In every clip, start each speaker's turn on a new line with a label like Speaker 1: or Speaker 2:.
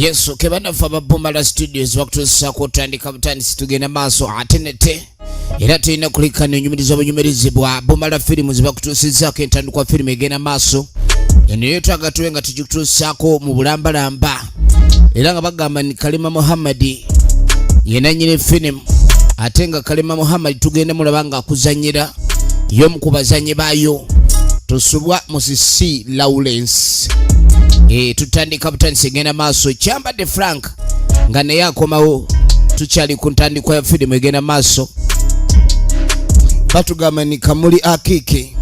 Speaker 1: Yesu kebana fa Bumala Studios wakutusa kutandika butandisi tugenda maaso atenete era tulina kulikana enyumiriza obunyumirizibwa Bumala Films bakutusizaako entandikwa kwa firimu egenda maaso eno yetwaga tuwe nga tugikutusaako mu bulambalamba era nga bagamba ni Kalima Muhammad yena nyine firimu ate nga Kalima Muhammad tugenda mulaba nga akuzanyira y'omu ku bazanyi baayo Tusubwa Musisi Lawrence. Tutandika butandisi egenda maaso Kyambadde Frank nga naye akomawo tukyali ku ntandikwa ya firimu egenda maaso batugamba ni Kamuli Akike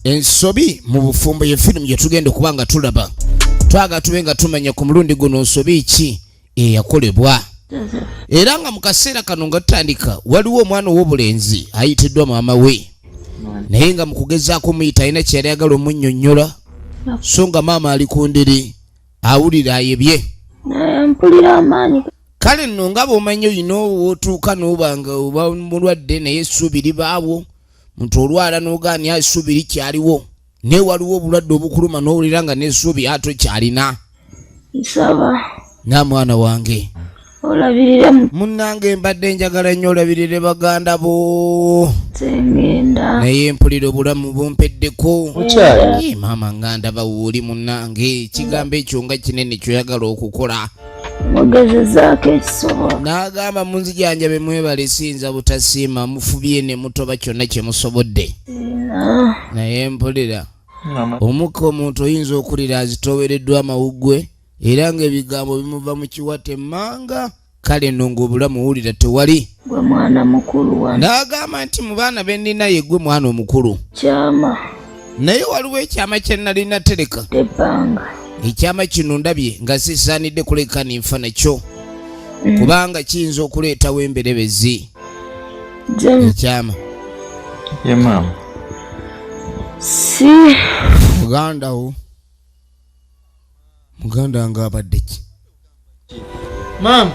Speaker 1: ensobi mu bufumbo ye firimu gye tugenda kubanga tulaba twaga tubenga tumanya ku mulundi guno nsobi ki eyakolebwa era nga mu kaseera kano nga tutandika waliwo omwana ow'obulenzi ayitiddwa maama we naye nga mu kugezaako muyita alina kyeyali ayagala omunnyonnyola so nga maama ali ku ndiri awulira ayebye
Speaker 2: mpulira amaanyi
Speaker 1: kale nno nga bw'omanyi olina wootuuka n'obanga oba mulwadde naye essuubi libaawo muntu olwala n'ogaana essuubi likyaliwo naye waliwo obulwadde obukuluma n'owulira nga n'essuubi ate kyalina
Speaker 2: nsaba
Speaker 1: na mwana wange
Speaker 2: olabirire
Speaker 1: munnange mbadde njagala nnyo olabirire baganda bo
Speaker 2: sengenda
Speaker 1: naye mpulira obulamu bumpeddeko maama nga ndaba wuuli munnange ekigambo ekyo nga kinene kyoyagala okukola
Speaker 2: mugezezaako ekisobola
Speaker 1: n'agamba munzijanjabe mwebale sinza butasiima mufubye ne mutoba kyonna kye musobodde naye mpulira omukka omuntu oyinza okulira azitowereddwa amawuggwe era ng'ebigambo bimuva mu kiwate manga kale nno ng'obulamu wulira tewali
Speaker 2: gwe mwana mukulu wa
Speaker 1: n'agamba nti mu baana be nnina ye gwe mwana omukulu
Speaker 2: kyama
Speaker 1: naye waliwo ekyama kye nalina tereka
Speaker 2: tepanga
Speaker 1: ekyama kino ndabye nga sisaanidde kuleka ninfa nakyo kubanga kiyinza okuleetawo emberebezi ekyama
Speaker 3: ye maama
Speaker 2: si
Speaker 1: muganda nga abadde ki
Speaker 3: maama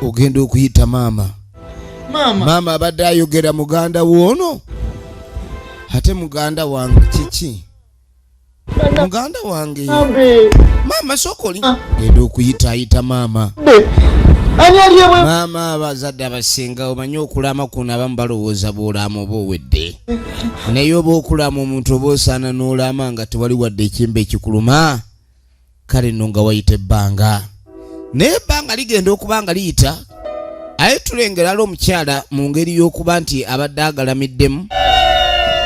Speaker 1: ogenda okuyita maama abadde ayogera muganda woono ate muganda wange kiki muganda wange maama sokoli genda okuyita maama maama abazadde abasinga omanyi okulama kuno abamu balowooza bw'olaama oba owedde naye oba okulama omuntu oba osaana n'olama nga tewali wadde ekimba ekikuluma kale nno nga wayita ebbanga naye ebbanga ligenda okuba nga liyita aye tulengera ali omukyala mu ngeri y'okuba nti abadde agalamiddemu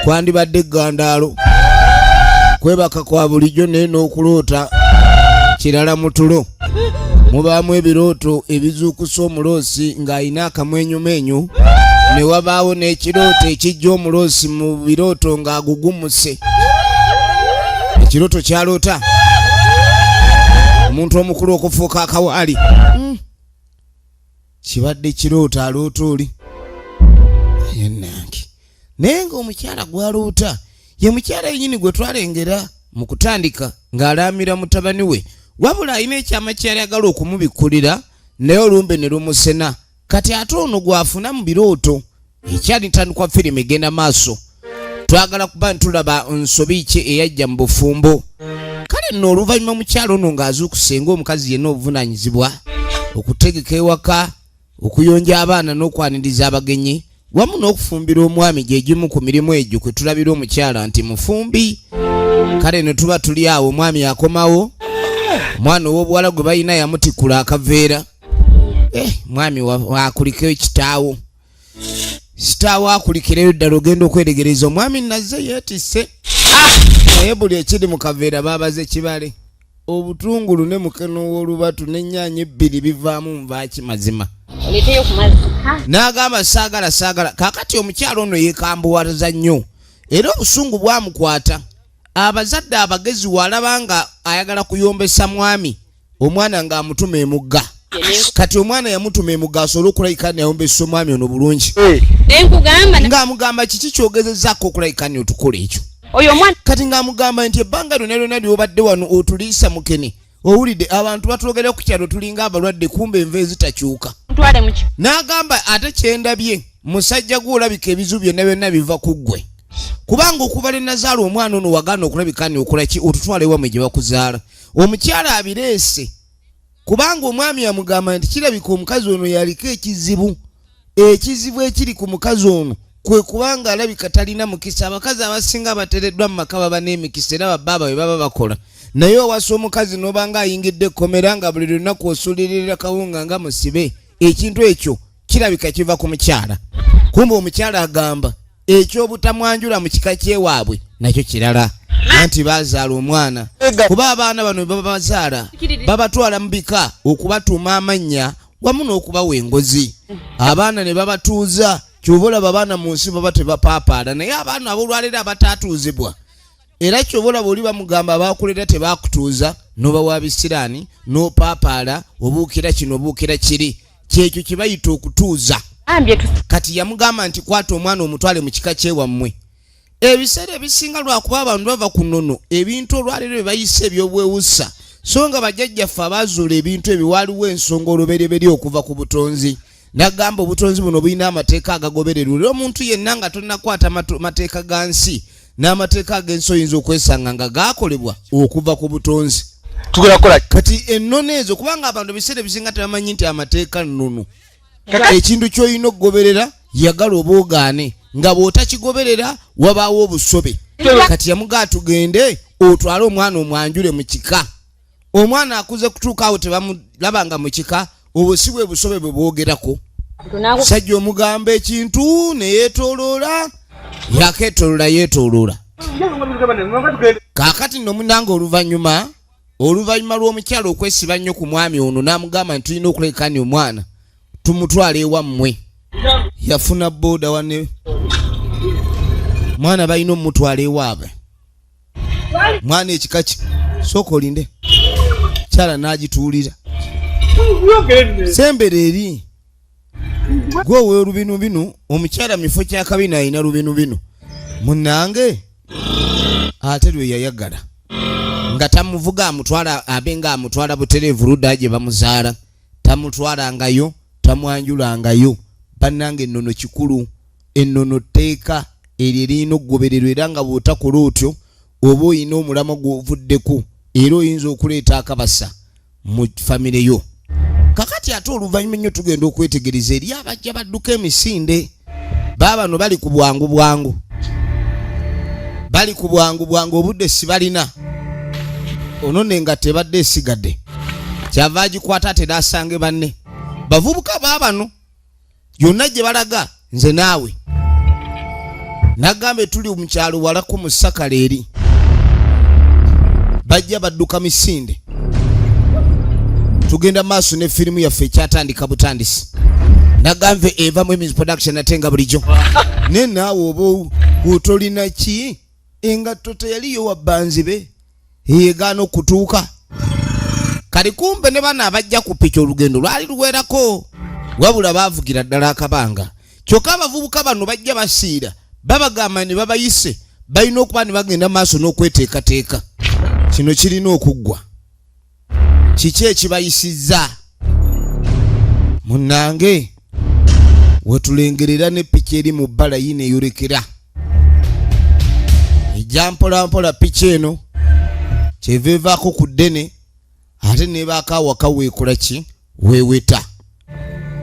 Speaker 1: kwandibadde eggandaalo kwebaka kwa bulijjo naye n'okuloota kirala mu tulo mubaamu ebirooto ebizuukusa omuloosi ng'ayina akamwenyumeenyu ne wabaawo n'ekirooto ekijja omuloosi mu birooto ng'agugumuse ekirooto kyaloota omuntu omukulu okufuuka akawaali kibadde kirooto aloota oli yennange naye ng'omukyala gwaloota ye mukyala yennyini gwe twalengera mu kutandika ng'alaamira mutabani we wabula alina ekyama kyali agala okumubikkulira naye olumbe ne lumusena kati ate ono gwafuna mu birooto ekyali ntandikwa firimu egenda maaso twagala kuba ntulaba nsobi ki eyajja mu bufumbo kale nno oluvannyuma mukyalo ono ng'azuukusenga omukazi yenna obuvunaanyizibwa okutegeka ewaka okuyonja abaana n'okwaniriza abagenyi wamu n'okufumbira omwami gye gimu ku mirimu egyo kwe tulabira omukyala nti mufumbi kale ne tuba tuli awo omwami akomawo omwana ow'obuwala gwe balina yamutikkula akaveera mwami wakulikeyo ekitaawo kitaawo akulikireyo ddala ogenda okweregereza omwami nazze yeetisse naye buli ekiri mu kaveera baabaze kibale obutungulu ne mukeno w'olubatu n'ennyaanya ebbiri bivaamu nvaaki mazima n'agamba saagala kaakati omukyalo ono yeekambuwaza nnyo era obusungu bwamukwata abazadde abagezi walaba nga ayagala kuyombesa mwami omwana ng'amutuma emugga kati omwana yamutuma emugga asobole okulayika nayombesa omwami ono bulungi ng'amugamba kiki kyogezezzaako okulayika ne otukola ekyo kati ng'amugamba nti ebbanga lyonna lyonna ly'obadde wano otuliisa mukene owulidde abantu batwogera ku kyalo tulinga abalwadde kumbe enva ezitakyuka n'agamba ate kyendabye musajja gw'olabika ebizu byonna byonna biva ku ggwe kubanga okuva le nazaala omwana ono wagaana okulabika ne okola ki otutwala ewammwe gye bakuzaala omukyala abireese kubanga omwami yamugamba nti kirabika omukazi ono yaliko ekizibu ekiri ku mukazi ono kwe kubanga alabika talina mukisa. Abakazi abasinga abatereddwa mu maka baba n'emikisa era bababa bwe baba bakola, naye owasa omukazi n'obanga ayingidde ekkomera nga buli lunaku osuulirira kawunga nga musibe, ekintu ekyo kirabika kiva ku mukyala. Kumbe omukyala agamba ekyobutamwanjula mu kika kyewaabwe nakyo kirala, anti bazaala omwana. Kuba abaana bano baba bazaala babatwala mu bika okubatuuma amannya wamu n'okubawa engozi. Abaana ne babatuuza, ky'obola babaana mu nsi baba tebapaapaala, naye abaana aboolwalira abatatuuzibwa era ky'obola bw'oli bamugamba abaakulera tebakutuuza n'obawa bisiraani n'opaapaala obuukira kino obuukira kiri, kyekyo kye bayita okutuuza. Kati yamugamba nti kwata omwana omutwale mu kika kyewammwe. Ebiseera ebisinga lwakuba abantu bava ku nnono ebintu olwaliro bye bayise ebyobwewusa, so nga bajjajjaffe abaazuula ebintu ebyo waaliwo ensonga olubereberye okuva ku butonzi. Nagamba obutonzi buno bulina amateeka agagobererwa era omuntu yenna nga tonnakwata mateeka ga nsi n'amateeka ag'ensi oyinza okwesanga nga gaakolebwa okuva ku butonzi. Kati ennono ezo kubanga abantu ebiseera ebisinga tebamanyi nti amateeka nnono. Ekintu ky'olina okugoberera yagala oba ogaane, nga bw'otakigoberera wabaawo obusobe. Kati yamugaa tugende otwale omwana omwanjule mu kika. Omwana akuze kutuuka awo tebamulabanga mu kika, obwo si bwe busobe bwe bwogerako. Sajja omugamba ekintu ne yeetooloola, yakeetooloola yeetooloola. Kaakati nno munange oluvannyuma lw'omukyalo okwesiba nnyo ku mwami ono n'amugamba nti tulina okulekaani omwana tumutwale ewammwe. Yafuna booda wane mwana balina omutwala ewaabwe. Mwana ekika ki sooka olinde kyala n'agituulira sembere eri gwe ow'olubinubinu. Omukyala mifo kya kabina alina lubinubinu munnange ate lwe yayagala nga tamuvuga amutwala abenga amutwala butereevu ludda gye bamuzaala, tamutwalangayo tamwanjulangayo. Bannange ennono kikulu, ennono tteeka eryo erina okugobererwa era nga bw'otakola otyo oba oyina omulama gw'ovuddeku era oyinza okuleeta akabasa mu famire yo. Kakati ate oluvannyuma nnyo tugenda okwetegereza eri abajja badduka emisinde. Baabano bali ku bwangu bwangu, bali ku bwangu bwangu, obudde si balina. Onone nga tebadde esigadde kyava agikwata ate n'asange banne bavubuka baabano yonna gye balaga nze naawe. Nagambe tuli mu kyalo walako mu Sakala eri, bajja badduka misinde. Tugenda maaso ne firimu yaffe ekyatandika butandisi. Nagambe eva mu production atenga bulijjo. Ne naawe oba otolina ki engatto teyaliyo wabbanzibe yeegaana okutuuka. Kali kumbe ne bana abajja ku piki olugendo lwali luwerako wabula baavugira ddala akabanga. Kyokka abavubuka bano bajja basiira babagamba ne babayise balina okuba ne bagenda maaso n'okweteekateeka. Kino kirina okuggwa. Kiki ekibayisizza? Munnange wetulengerera ne piki eri mu bbala yino eyolekera ejja mpolampola piki eno kyeva evaako ku ddene ate nebaako awaka weekola ki weeweta.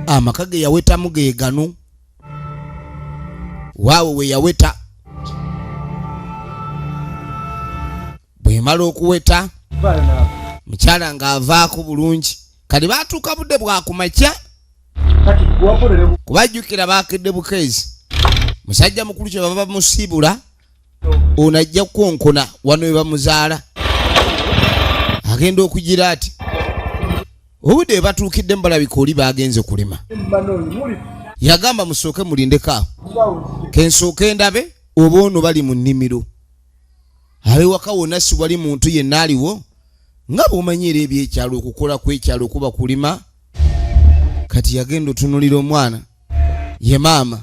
Speaker 1: Amaka ge yawetamu ge gano waawe we yaweta. Bwemala okuweta mukyala ng'avaako bulungi. Kali baatuuka budde bwakumakya kubajjukira baakedde bukeezi. Musajja mukulu kye baba bamusiibula ono ajja kukonkona wano we bamuzaala. Agenda okugira ati obudde batuukidde mubalabika oli bagenze kulima. Yagamba musooke mulindeko kensooke ndabe oba ono bali mu nnimiro. Abewaka wonna si wali muntu yenna aliwo nga bw'omanyiira ebyekyalo okukola kw'ekyalo kuba kulima. Kati yagenda otunulira omwana ye maama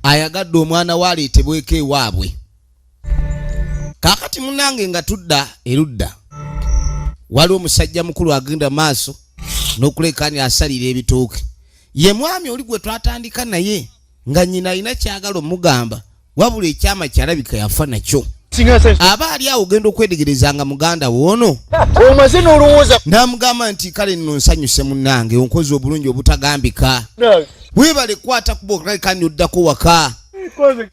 Speaker 1: ayagadde omwana waaleetebweko ewaabwe. Kaakati munnange nga tudda erudda waliwo omusajja mukulu agenda maaso n'okulekaani asalira ebitooke. Ye mwami oli gwe twatandika naye nga nnyina alina kyagala omugamba wabula ekyama kyalabika yafa nakyo. aba ali awo ogenda okwetegerezanga muganda woono
Speaker 3: omaze n'olowooza
Speaker 1: n'amugamba nti kale nno nsanyuse munnange onkozi obulungi obutagambika weebale kwata kuba okalekani oddako waka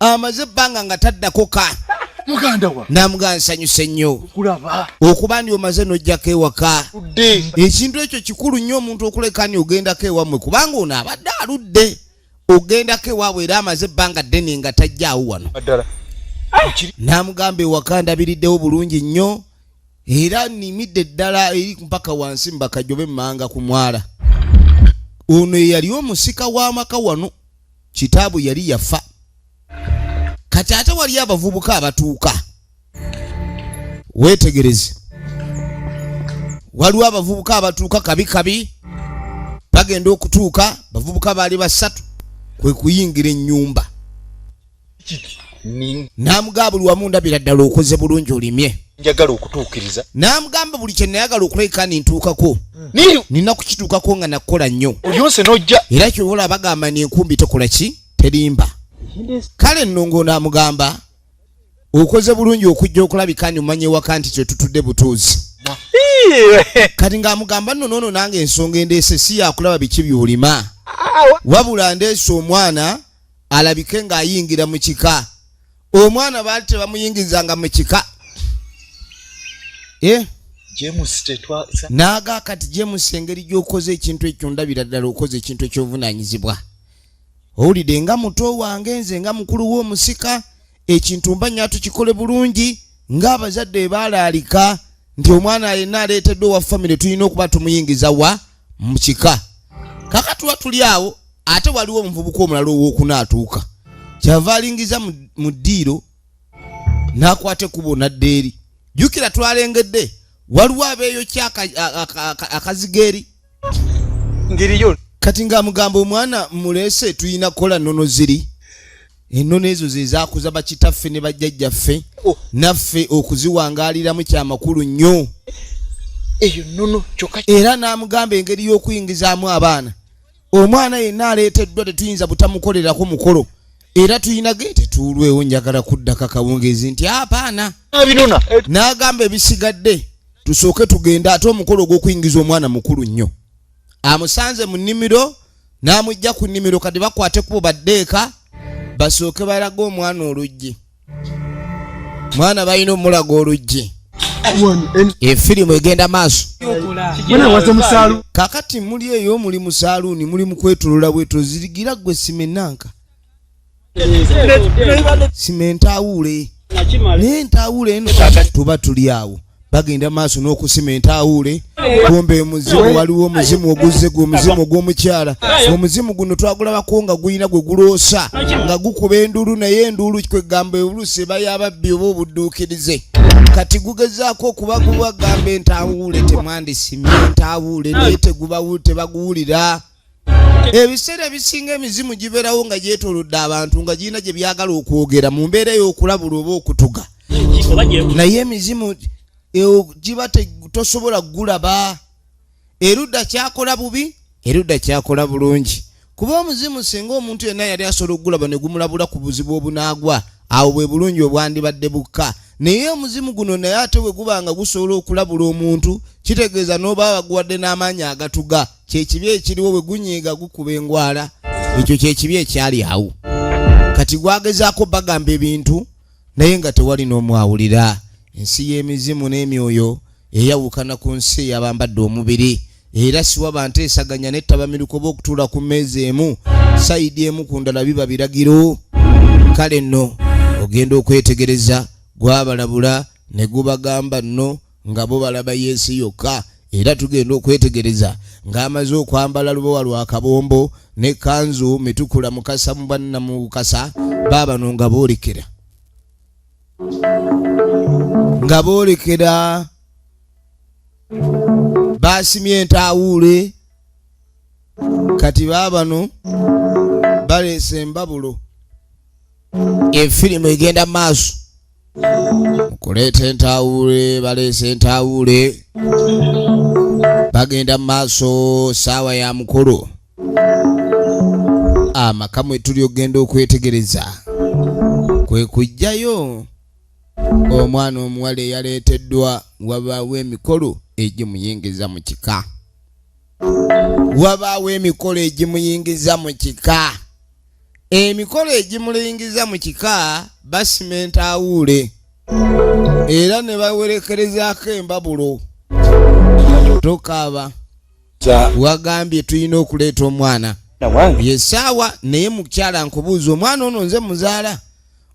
Speaker 1: amaze ebbanga nga taddako ka
Speaker 3: muganda wa
Speaker 1: n'amugamba nsanyuse nnyo
Speaker 3: kulaba
Speaker 1: okuba ndi omaze n'ojjako ewaka ekintu ekyo kikulu nnyo omuntu okulekani ogendako ewammwe kubanga ono abadde aludde ogendako ewaabwe era amaze ebbanga ddene nga tajjaawo wano n'amugamba ewaka ndabiriddewo bulungi nnyo era nnimidde ddala eri mpaka wansi mbakajobe mmanga ku mwala ono yali omusika w'amaka wano kitaabu yali yafa kati ate wali abavubuka abatuuka weetegereze waliwo abavubuka abatuuka kabi bagenda okutuuka bavubuka baali basatu kwe kuyingira ennyumba n'amugamba buli wamu ndabira ddala okoze bulungi olimye
Speaker 3: njagala okutuukiriza
Speaker 1: n'amugamba buli kye nayagala okuleka nintuukako nina kukituukako nga nakola nnyo
Speaker 3: olyonse n'ojja
Speaker 1: era kyobola bagamba nenkumbi tokola ki terimba kale nno ng'onaamugamba okoze bulungi okujja okulabika ni omanye waka nti kyetutudde butuuzi kati ng'amugamba nno noono nange ensonga endeese si yakulaba biki by'olima wabula ndeese omwana alabike ng'ayingira mu kika omwana baali tebamuyingizanga mu kika naaga kati James engeri gy'okoze ekintu ekyo ndabira ddala okoze ekintu eky'obuvunaanyizibwa owulidde nga muto wange nze nga mukulu w'omusika ekintu mbanya tukikole bulungi ng'abazadde baalaalika nti omwana yenna aleeteddwa wa famire tulina okuba tumuyingiza wa mu kika kakatuwa tuli awo ate waliwo omuvubuka omulala ow'okunaatuuka kyava alingiza mu ddiiro n'akwata ekkubo n'adda eri jjukira twalengedde waliwo abeeyokya akazigeeri
Speaker 3: ngiriyo
Speaker 1: kati ng'amugamba omwana muleese tulina kukola nnono ziri ennono ezo ze zaakuza bakitaffe ne bajjajjaffe naffe okuziwangaaliramu kyamakulu nnyo
Speaker 3: eyo nnono kyokka
Speaker 1: era n'amugamba engeri y'okuyingizaamu abaana omwana yenna aleeteddwa tetuyinza butamukolerako mukolo era tuyina ge tetuulwewo njagala kuddako akawungeezi nti apaana
Speaker 3: abinona
Speaker 1: n'agamba ebisigadde tusooke tugende ate omukolo ogw'okuyingiza omwana mukulu nnyo amusanze mu nnimiro n'amujja ku nnimiro kati bakwate kubo baddeeka basooke balaga omwana oluggi mwana balina omulaga oluggi efirimu egenda maaso kakati muli eyo muli mu saaluuni muli mu kwetolola bweto zirigira gwe simenanka simentawuule naye entawuule eno tuba tuli awo bagenda maaso n'okusima entawuule kumbe omuzimu waliwo omuzimu oguzze gwe omuzimu ogw'omukyala omuzimu guno twagulabako nga gulina gwe guloosa nga gukuba enduulu naye enduulu kwegamba oluusi eba y'ababbi oba obudduukirize kati gugezaako okuba gubagamba entawuule temwandisimye entawuule naye tebaguwulira ebiseera ebisinga emizimu gibeerawo nga gyetoolodde abantu nga girina gye byagala okwogera mu mbeera y'okulabula oba okutuga naye emizimu giba tosobola gulaba erudda kyakola bubi erudda kyakola bulungi kuba omuzimu singa omuntu yenna yali asobola okugulaba ne gumulabula ku buzibu obunaagwa awo bwe bulungi obwandibadde bukka naye omuzimu guno naye ate bwe guba nga gusobola okulabula omuntu kitegeeza n'oba baguwadde n'amaanyi agatuga kyekibi ekiriwo bwe gunyiiga gukuba engwala ekyo kyekibi ekyali awo kati gwagezaako bagamba ebintu naye nga tewali n'omwawulira ensi y'emizimu n'emyoyo eyawukana ku nsi ey'abambadde omubiri era siwa banteesaganya n'ettabamiruko b'okutuula ku mmeeza emu sayidi emu ku ndala biba biragiro kale nno ogenda okwetegereza gwabalabula ne gubagamba nno nga bo balaba Yesu yokka era tugenda okwetegereza ng'amaze okwambala lubowa lwa kabombo ne kanzu mitukula mukasa mu banna mu bukasa baabano nga boolekera basimye entawuule kati baabano baleese embabulo efirimu egenda maaso mukuleeta entawuule baleese entawuule bagenda maaso saawa ya mukolo amaka mwe tuli ogenda okwetegereza kwe kujjayo omwana omuwala eyaleeteddwa wabaawo emikolo egimuyingiza mu kika. Wabaawo emikolo egimuyingiza mu kika. Emikolo egimuyingiza mu kika basimenta awuule era ne bawerekerezaako embabulo. Tokaaba wagambye tulina okuleeta omwana yesaawa naye mukyala nkubuuza omwana ono nze muzaala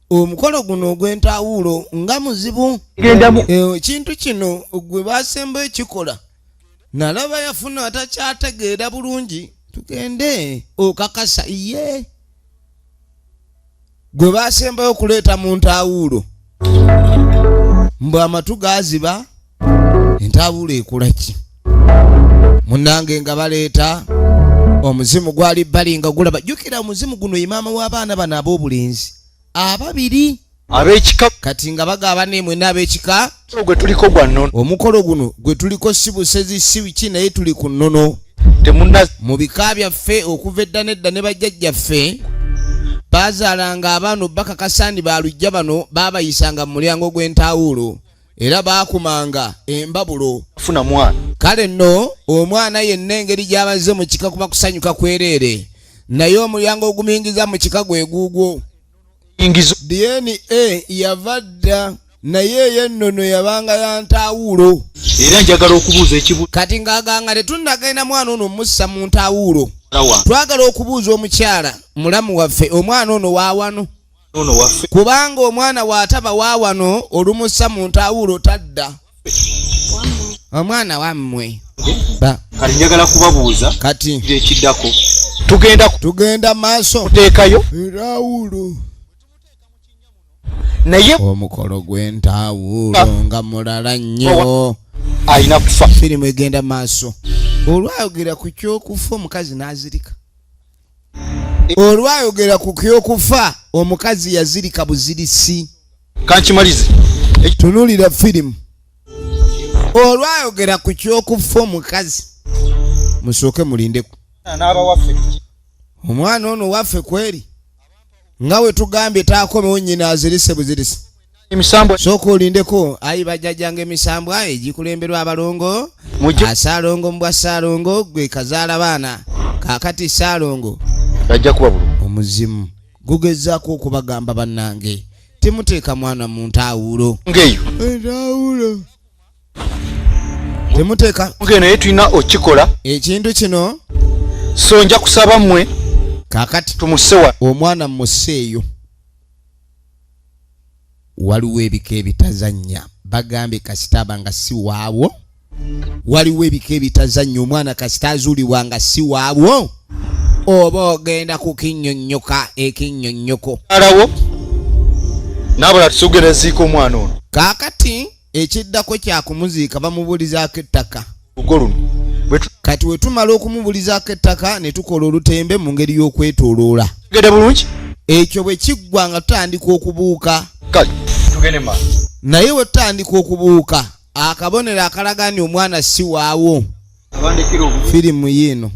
Speaker 1: omukolo guno ogw'entawulo nga muzibu ekintu kino gwe baasembayo ekikola nalaba yafuna atakyategeera bulungi tugende okakasa ye gwe baasembayo okuleeta mu ntawulo mbw amatu gaaziba entawulo ekola ki munnange nga baleeta omuzimu gwali bali nga gulaba. Jjukira omuzimu guno ye maama w'abaana bano ab'obulenzi ababiri
Speaker 3: ab'ekika
Speaker 1: kati nga bagaba n'emwe n'ab'ekika
Speaker 3: gwe tuliko gwa nnono.
Speaker 1: omukolo guno gwe tuliko si busezi si biki naye tuli ku nnono mu bika byaffe okuva edda n'edda ne bajjajjaffe baazaalanga abaana bakakasandi balujja bano baabayisanga mu mulyango gw'entawulo era baakumanga embabulo
Speaker 3: funa mwana.
Speaker 1: Kale nno omwana yenna engeri gy'abazze mu kika kuba kusanyuka kwereere naye omulyango ogumuyingiza mu kika gwe guugwo. DNA yava dda naye yennono yabanga ya ntawulo.
Speaker 3: Era njagala okubuuza ekibuuzo
Speaker 1: kati ng'aganga tetunnagenda mwana ono mussa mu ntawulo. Twagala okubuuza omukyala mulamu waffe omwana ono waawano kubanga omwana waataba waawano olumussa mu ntawulo tadda. Omwana wammwe
Speaker 3: kati njagala kubabuuza
Speaker 1: kati
Speaker 3: ekiddako tugenda
Speaker 1: maaso
Speaker 3: kuteekayo
Speaker 1: entawulo
Speaker 3: naye
Speaker 1: omukolo gw'entawulo nga mulala nnyo
Speaker 3: ayina kufa.
Speaker 1: firimu egenda maaso. Olwayogera ku kyokufa omukazi n'azirika. Olwayogera ku kyokufa omukazi yazirika buzirisi.
Speaker 3: Kankimalize
Speaker 1: tunulira firimu. Olwayogera ku kyokufa omukazi musooke mulindeku omwana ono waffe kweri nga we tugambye taakomewo nnyina azirise buzirisi.
Speaker 3: emisambo
Speaker 1: sooka olindeko ayi bajjajjanga emisambo ayo egikulemberwa abalongo asaalongo mu bwa saalongo gwe kazaala baana kaakati saalongo
Speaker 3: ajja kuba bulungi.
Speaker 1: omuzimu gugezaako okubagamba bannange temuteeka mwana mu ntawulo
Speaker 3: ngeyo
Speaker 1: entawulo temuteeka
Speaker 3: ngeyo naye tulina okikola
Speaker 1: ekintu kino
Speaker 3: so nja kusaba mmwe
Speaker 1: kaakati
Speaker 3: tumusewa
Speaker 1: omwana museeyo. Waliwo ebika ebitazannya bagambye kasita abanga si waabwo. Waliwo ebika ebitazannya omwana kasita azuulibwa nga si waabwo oba ogenda kukinnyonnyoka ekinnyonnyoko
Speaker 3: alawo nabula tusogera ziika omwana ono.
Speaker 1: Kaakati ekiddako kyakumuziika bamubulizaako ettaka
Speaker 3: lugo luno
Speaker 1: kati we tumala okumubulizaako ettaka ne tukola olutembe mu ngeri y'okwetooloola.
Speaker 3: Tugende bulungi
Speaker 1: ekyo bwe kiggwa nga tutandika okubuuka.
Speaker 3: Kale tugende maaso.
Speaker 1: Naye we tutandika okubuuka akabonero akalaga nti omwana si waawo firimu yiino.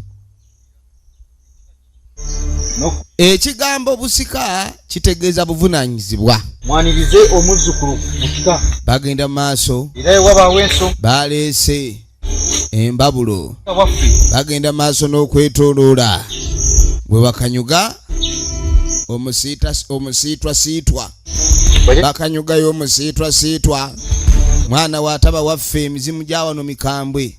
Speaker 1: Ekigambo busika kitegeeza buvunaanyizibwa.
Speaker 3: Mwanirize omuzzukulu mu kika.
Speaker 1: Bagenda maaso
Speaker 3: era wabaawo ensonga
Speaker 1: baleese embabulo
Speaker 3: waffe
Speaker 1: bagenda maaso n'okwetooloola bwe bakanyuga omusiitwasiitwa bakanyugayo omusiitwasiitwa. Mwana waataba waffe emizimu gya wano mikambwe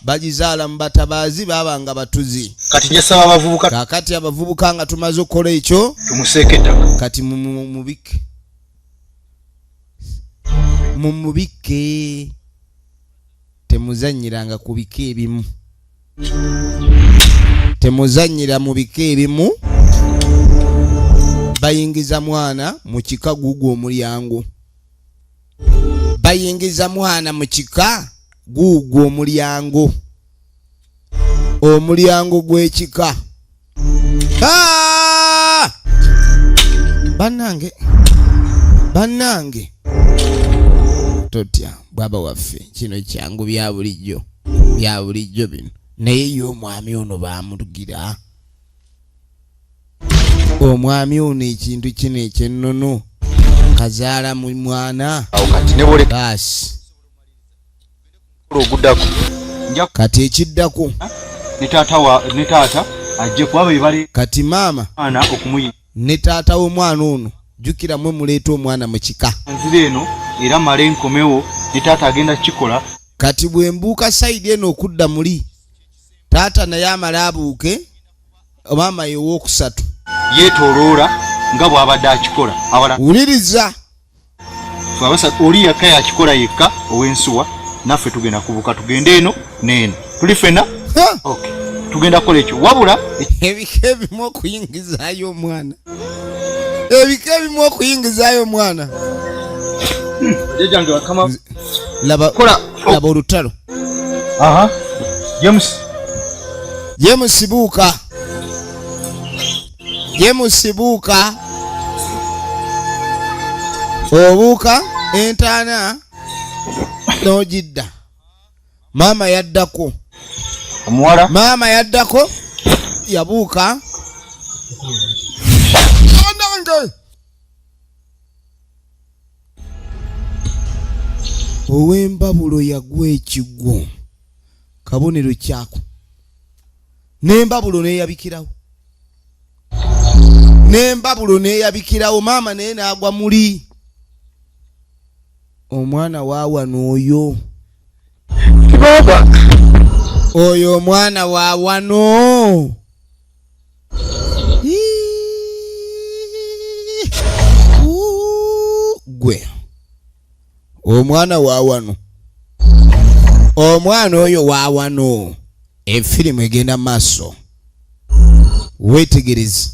Speaker 1: bagizaala mu batabaazi baabanga batuzi.
Speaker 3: kati njasaba abavubuka
Speaker 1: kaakati abavubuka nga tumaze okukola ekyo
Speaker 3: tumuseeke ettaka
Speaker 1: kati mumubike temuzannyiranga ku bika ebimu. Temuzannyira mu bika ebimu. Bayingiza mwana mu kika guugwo omulyango. Bayingiza mwana mu kika guugwo omulyango. Omulyango gw'ekika. Bannange totya bwaba waffe kino kyangu bya bulijjo bino naye ye omwami ono baamutugira. Omwami ono ekintu kino ekyennono kazaala mu mwana
Speaker 3: awo kati ne bole
Speaker 1: basi
Speaker 3: oguddako nja
Speaker 1: kati ekiddako
Speaker 3: ne taata ajje kuba be bali
Speaker 1: kati maama
Speaker 3: ana okumuyi
Speaker 1: ne taata w'omwana ono jjukira mwe muleeta omwana mu kika
Speaker 3: nzire eno era male nkomewo ne taata agenda kikola
Speaker 1: kati bwe mbuuka sayidi eno okudda muli taata naye amala abuuke maama ye owookusatu
Speaker 3: yeetooloola nga bw'abadde akikola abala
Speaker 1: wuliriza
Speaker 3: oli yakka yakikola yekka ow'ensuwa naffe tugenda kubuuka tugende eno n'eno tuli ffenna okay tugenda kukola ekyo wabula
Speaker 1: ebika ebimu okuyingizaayo omwana ebika ebimu okuyingizaayo omwana
Speaker 3: jange wakama
Speaker 1: laba olutalo
Speaker 3: aha
Speaker 1: James buuka obuuka entaana n'ogidda maama yaddako
Speaker 3: omuwala
Speaker 1: maama yaddako yabuuka onange ow'embabulo yagwa ekigwo kabonero kyako n'embabulo neeyabikirawo maama naye n'agwa muli omwana waawano oyo omwana waawano gwe omwana waawano omwana oyo waawano efirimu egenda maaso weetegereze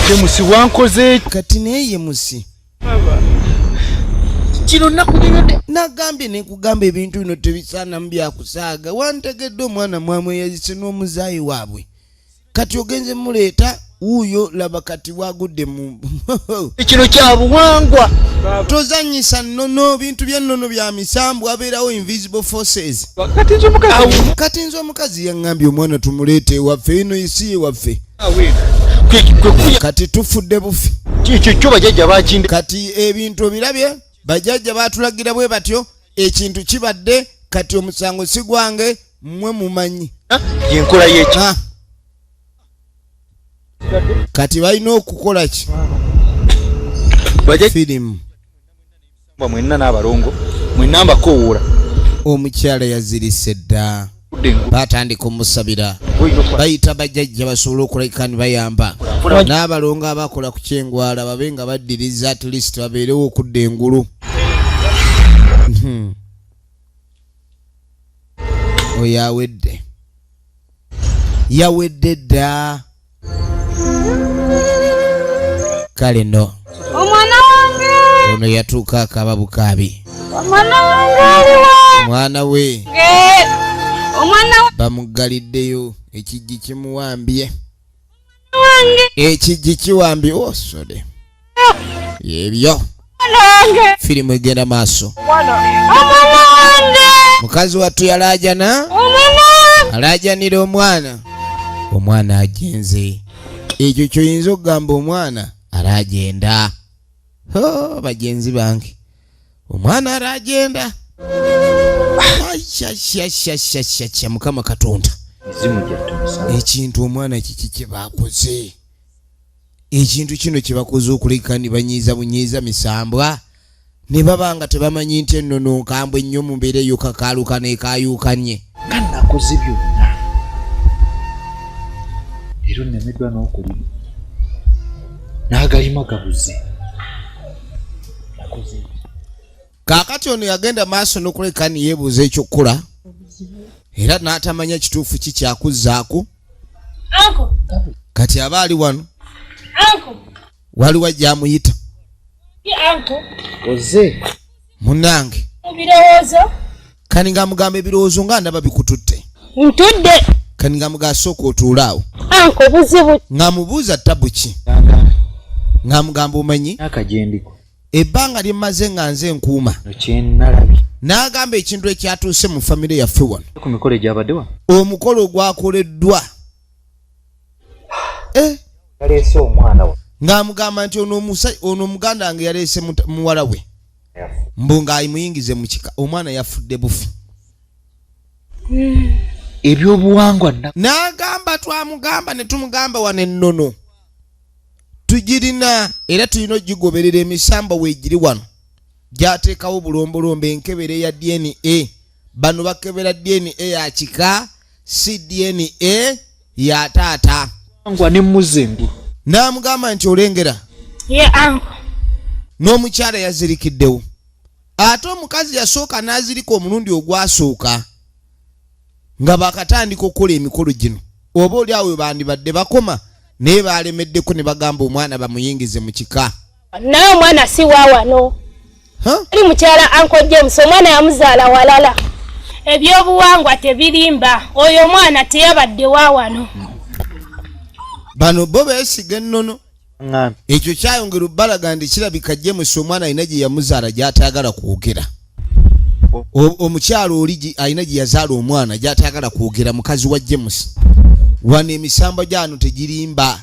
Speaker 3: Jemusi wankoze
Speaker 1: kati naye ye musi
Speaker 3: kino nakunyonde
Speaker 1: nagambye nekugamba ebintu bino tebisaana mu byakusaaga wantegedde omwana mwamwe yazise n'omuzaayi waabwe kati ogenze muleeta wuuyo laba kati wagudde mu
Speaker 3: kino kya buwangwa
Speaker 1: tozanyisa nnono bintu byennono bya misambu abeerawo invisible forces kati nze omukazi yaŋŋambye omwana tumuleete ewaffe eno isi ewaffe kati tufudde bufi
Speaker 3: kyo bajjajja bakinde
Speaker 1: kati ebintu obirabye bajjajja baatulagira bwe batyo ekintu kibadde kati omusango si gwange mmwe mumanyi
Speaker 3: yenkola yeki
Speaker 1: kati balina okukola ki firimu
Speaker 3: mwenna n'abalongo mwenna mbakoowoola
Speaker 1: omukyala yazirise dda baatandika omusabira bayita bajjajja basobole okulabika ne bayamba n'abalongo abakola ku kyengwala babe nga baddiriza at least babeerewo okudda engulu oyo yawedde dda kale no
Speaker 2: omwana wange
Speaker 1: ono yatuuka akaba bukaabi omwana we bamuggaliddeyo ekijji kimuwambye ekijji kiwambye osode ebyo firimu egenda maaso mukazi wattu yalaajana alaajanira omwana agenze ekyo kyoyinza okugamba omwana alaagenda bagenzi bange omwana alaagenda shashashashasha mukama katonda ekintu omwana kiki kyebakoze ekintu kino kyebakoze okuleka ne banyiiza bunyiiza misambwa ne babanga tebamanyi nti ennono nkambwe ennyo mu mbeera eyo kakaaluka nekayuukanye
Speaker 3: nga nakoze byonna leero nnemeddwa n'okulima n'agalima gabuze nakoze
Speaker 1: kaakati ono yagenda maaso n'okuleka ne yeebuuza ekyokukola era n'atamanya kituufu kikyakuzzaako kati aba ali wano waliwo ajja amuyita
Speaker 3: oze
Speaker 1: munnange kani nga mugamba ebirowoozo nga ndaba bikututte
Speaker 2: ntudde
Speaker 1: kani nga muga sooka otuulaawo
Speaker 2: anko buzibu
Speaker 1: nga mubuuza tabu ki nga mugamba omanyi
Speaker 3: akajendiko
Speaker 1: ebbanga lyemmaze nga nze nkuuma
Speaker 3: kyenalabye
Speaker 1: n'agamba ekintu ekyatuuse mu famire yaffe wano
Speaker 3: ku mikolo egyabadde wano
Speaker 1: omukolo ogwakoleddwa
Speaker 3: yaleese omwana we
Speaker 1: ng'amugamba nti ono muganda wange yaleese muwala we mbu ng'ayimuyingize mu kika omwana yafudde bufu
Speaker 3: ebyobuwangwa
Speaker 1: n'agamba twamugamba ne tumugamba wano ennono tugirina era tulina ogigoberera emisambo weegiri wano gyateekawo bulombolombo enkebere ya DNA bano bakebera DNA ya kika si DNA ya taata
Speaker 3: ngwa ne muzengu
Speaker 1: n'amugamba nti olengera n'omukyala yazirikiddewo ate omukazi yasooka n'azirika omulundi ogwasooka nga bakatandika okukola emikolo gino oba oli awo bandibadde bakoma naye balemeddeko ne bagamba omwana bamuyingize mu kika
Speaker 2: naye omwana si waawano ali mukyala Uncle James omwana yamuzaala walala ebyobuwangwa tebirimba oyo omwana teyabadde waawano
Speaker 1: bano bo beesiga ennono ekyo kyayongera obbalaga nti kirabika James omwana alina gye yamuzaala gy'atayagala kwogera omukyalo oli alina gye yazaala omwana gy'atayagala kwogera mukazi wa James wano emisambo gyano tegirimba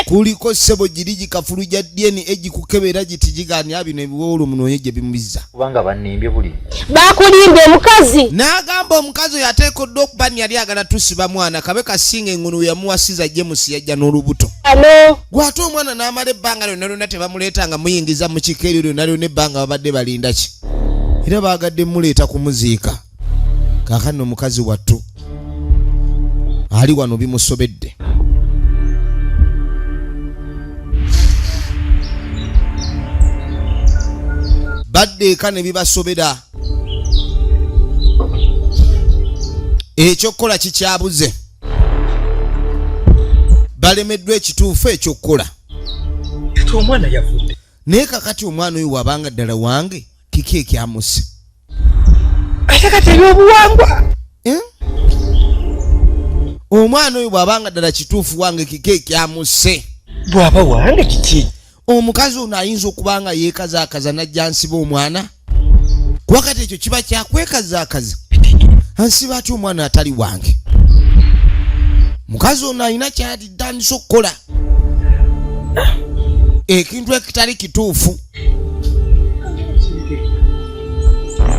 Speaker 1: kuliko ssebo giri gikafulu gya DNA egikukebera giti gigaanira bino ebiwoolo munoonye gye bimuzza
Speaker 3: kubanga bannimbye buli
Speaker 2: bakulimbye mukazi
Speaker 1: n'agamba omukazi oyo ateekoddwa okuba yali agala tusiba mwana kabe kasinga engono yamuwasiza James yajja n'olubuto gw'ate omwana n'amala ebbanga lyonna lyonna tebamuleetanga muyingiza mu kika eryo lyonna lyonna ebbanga babadde balinda ki era baagadde muleeta kumuziika kaakano omukazi wattu ali wano bimusobedde badde eka ne bibasobera ekyokukola kikyabuze balemeddwa ekituufu ekyokukola
Speaker 3: omwana yafudde
Speaker 1: naye kakati omwana oyo wabanga ddala wange kiki ekyamuse
Speaker 3: ate kati ebyobuwangwa
Speaker 1: omwana oyo bwabanga ddala kituufu wange kiki ekyamuse
Speaker 3: bwaba wange kiki
Speaker 1: omukazi ono ayinza okubanga yeekazaakaza najja nsiba omwana kuba kati ekyo kiba kyakwekazaakaza ansiba atya omwana atali wange mukazi ono alina kyatandisa okukola ekintu ekitali kituufu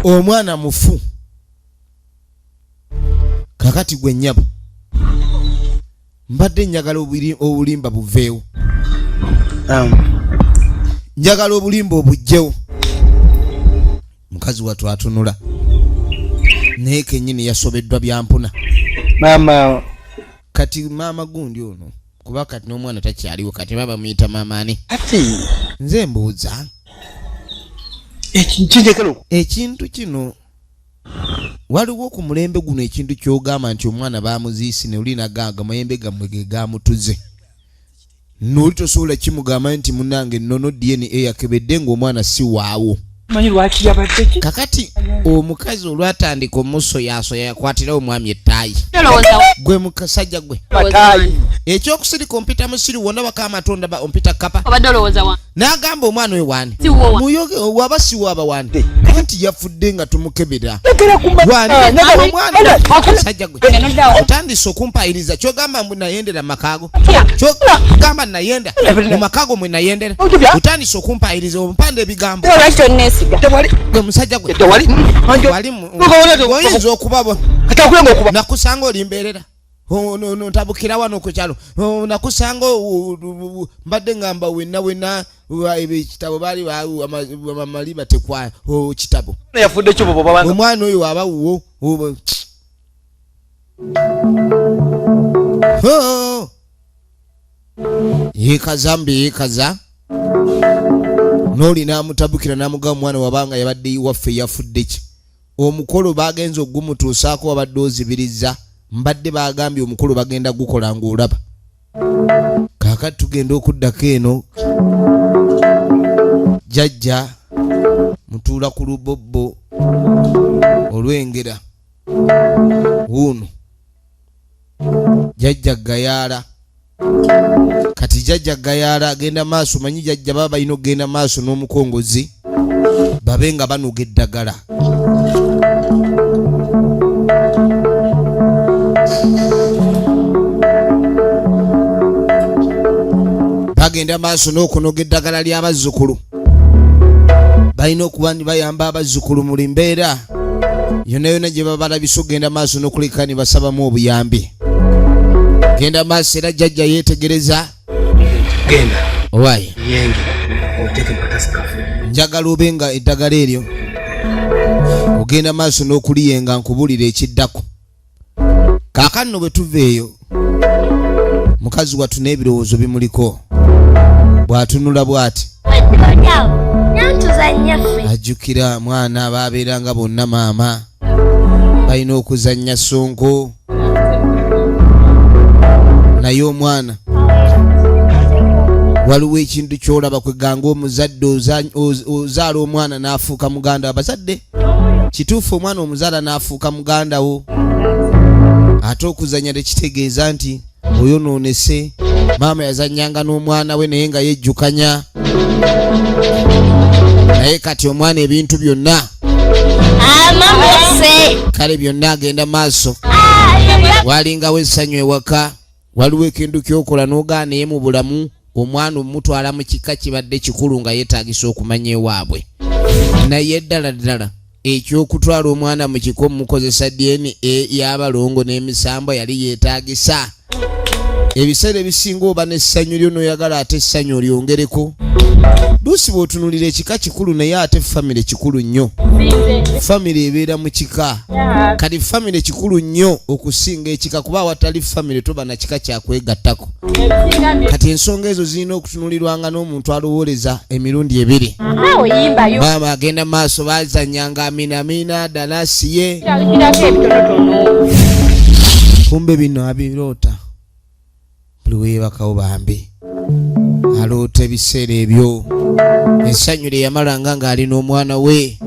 Speaker 1: omwana mufu kakati gwe nnyabo mbadde njagala obulimba buveewo njagala obulimba obujjewo mukazi wattu atunula naye kennyini yasobeddwa byampuna
Speaker 3: maama
Speaker 1: kati maama gundi ono kuba kati n'omwana takyaliwo kati baba muyita maama ani
Speaker 3: ati
Speaker 1: nze mbuuza ekintu kino waliwo ku mulembe guno ekintu ky'ogamba nti omwana baamuziisi ne oli naganga mayembe gammwe ge gaamutuze n'oli tosobola kimugamba nti munnange nnono DNA yakebedde ng'omwana si waawo
Speaker 3: manyi lwaki yabadde ki
Speaker 1: kakati omukazi olwatandika omusoyasoya yakwatirawo omwami ettaayi gwe mukasajja gwe ekyokusirika ompita musiri wonna baka amatonda ompita kapa n'agamba omwana we wani muyoge waba si waba wani anti yafudde nga tumukebera musajja gwe otandise okumpayiriza kyogamba mbu nayendera makaago kyogamba nayenda mu makaago mwe nayendera otandise okumpayiriza ompanda ebigambo gwe musajja gwe oyinza okubabo nakusanga oli mbeerera ntabukira wano ku kyalo nakusanga mbadde ngamba wenna ekitabo baali amali batekwa kitabo omwana oyo waba wuwo yeekaza mbi yeekaza n'oli n'amutabukira n'amugamba omwana wabanga yabadde iwaffe yafudde ki omukolo bagenza ogumutuusaako wabadde ozibiriza mbadde bagambye omukolo bagenda gukola ng'olaba kaakati tugenda okuddako eno jjajja mutuula ku lubobbo olwengera wuuno jjajja gayaala kati jjajja gayaala agenda maaso manyi jjajja baba balina okugenda maaso n'omukongozi babe nga banoga eddagala bagenda maaso n'okunoga eddagala ly'abazzukulu. Balina okuba bayamba abazzukulu mu mbeera yonna yonna gye baba balabise okugenda maaso n'okuleka ne basabamu obuyambi. Genda maaso era jjajja yeetegereza.
Speaker 4: Genda.
Speaker 1: Owaaye.
Speaker 4: Yenge. Oteke mpatasi kafe.
Speaker 1: Njagala obe nga eddagala eryo ogenda maaso n'okuliyenga nkubulira ekiddako. Kaakano bwe tuva eyo mukazi wattu n'ebirowoozo bimuliko. Bw'atunula bw'ati. Ajjukira mwana baabeeranga bonna maama. Balina okuzannya sonko. Naye omwana waliwo ekintu ky'olaba kweganga omuzadde ozaala omwana n'afuuka muganda abazadde. Kituufu omwana omuzaala n'afuuka muganda wo. Ate okuzannya tekitegeeza nti oyonoonese. Maama yazannyanga n'omwana we naye nga yejjukanya. Naye kati omwana ebintu byonna kale byonna agenda maaso. Walingawo essanyu ewaka. Waliwo ekintu ky'okola n'ogaana naye mu bulamu omwana omutwala mu kika kibadde kikulu nga yeetaagisa okumanya ewaabwe. Naye ddala ddala eky'okutwala omwana mu kiko mukozesa DNA y'abalongo n'emisambo yali yeetaagisa. Ebiseera ebisinga oba n'essanyu lyo n'oyagala ate essanyu olyongereko. Luusi bw'otunulira ekika kikulu naye ate famire kikulu nnyo. Famire ebeera mu kika. Kati famire kikulu nnyo okusinga ekika kuba awatali famire toba na kika kyakwegattako. Kati ensonga ezo zirina okutunulirwanga n'omuntu alowooleza emirundi ebiri. Maama agenda maaso bazannyanga aminamina danasiye. Kumbe bino abiroota. Buli weebakawo bambi. Aloota ebiseera ebyo. Essanyu lye yamalanga ng'ali n'omwana we.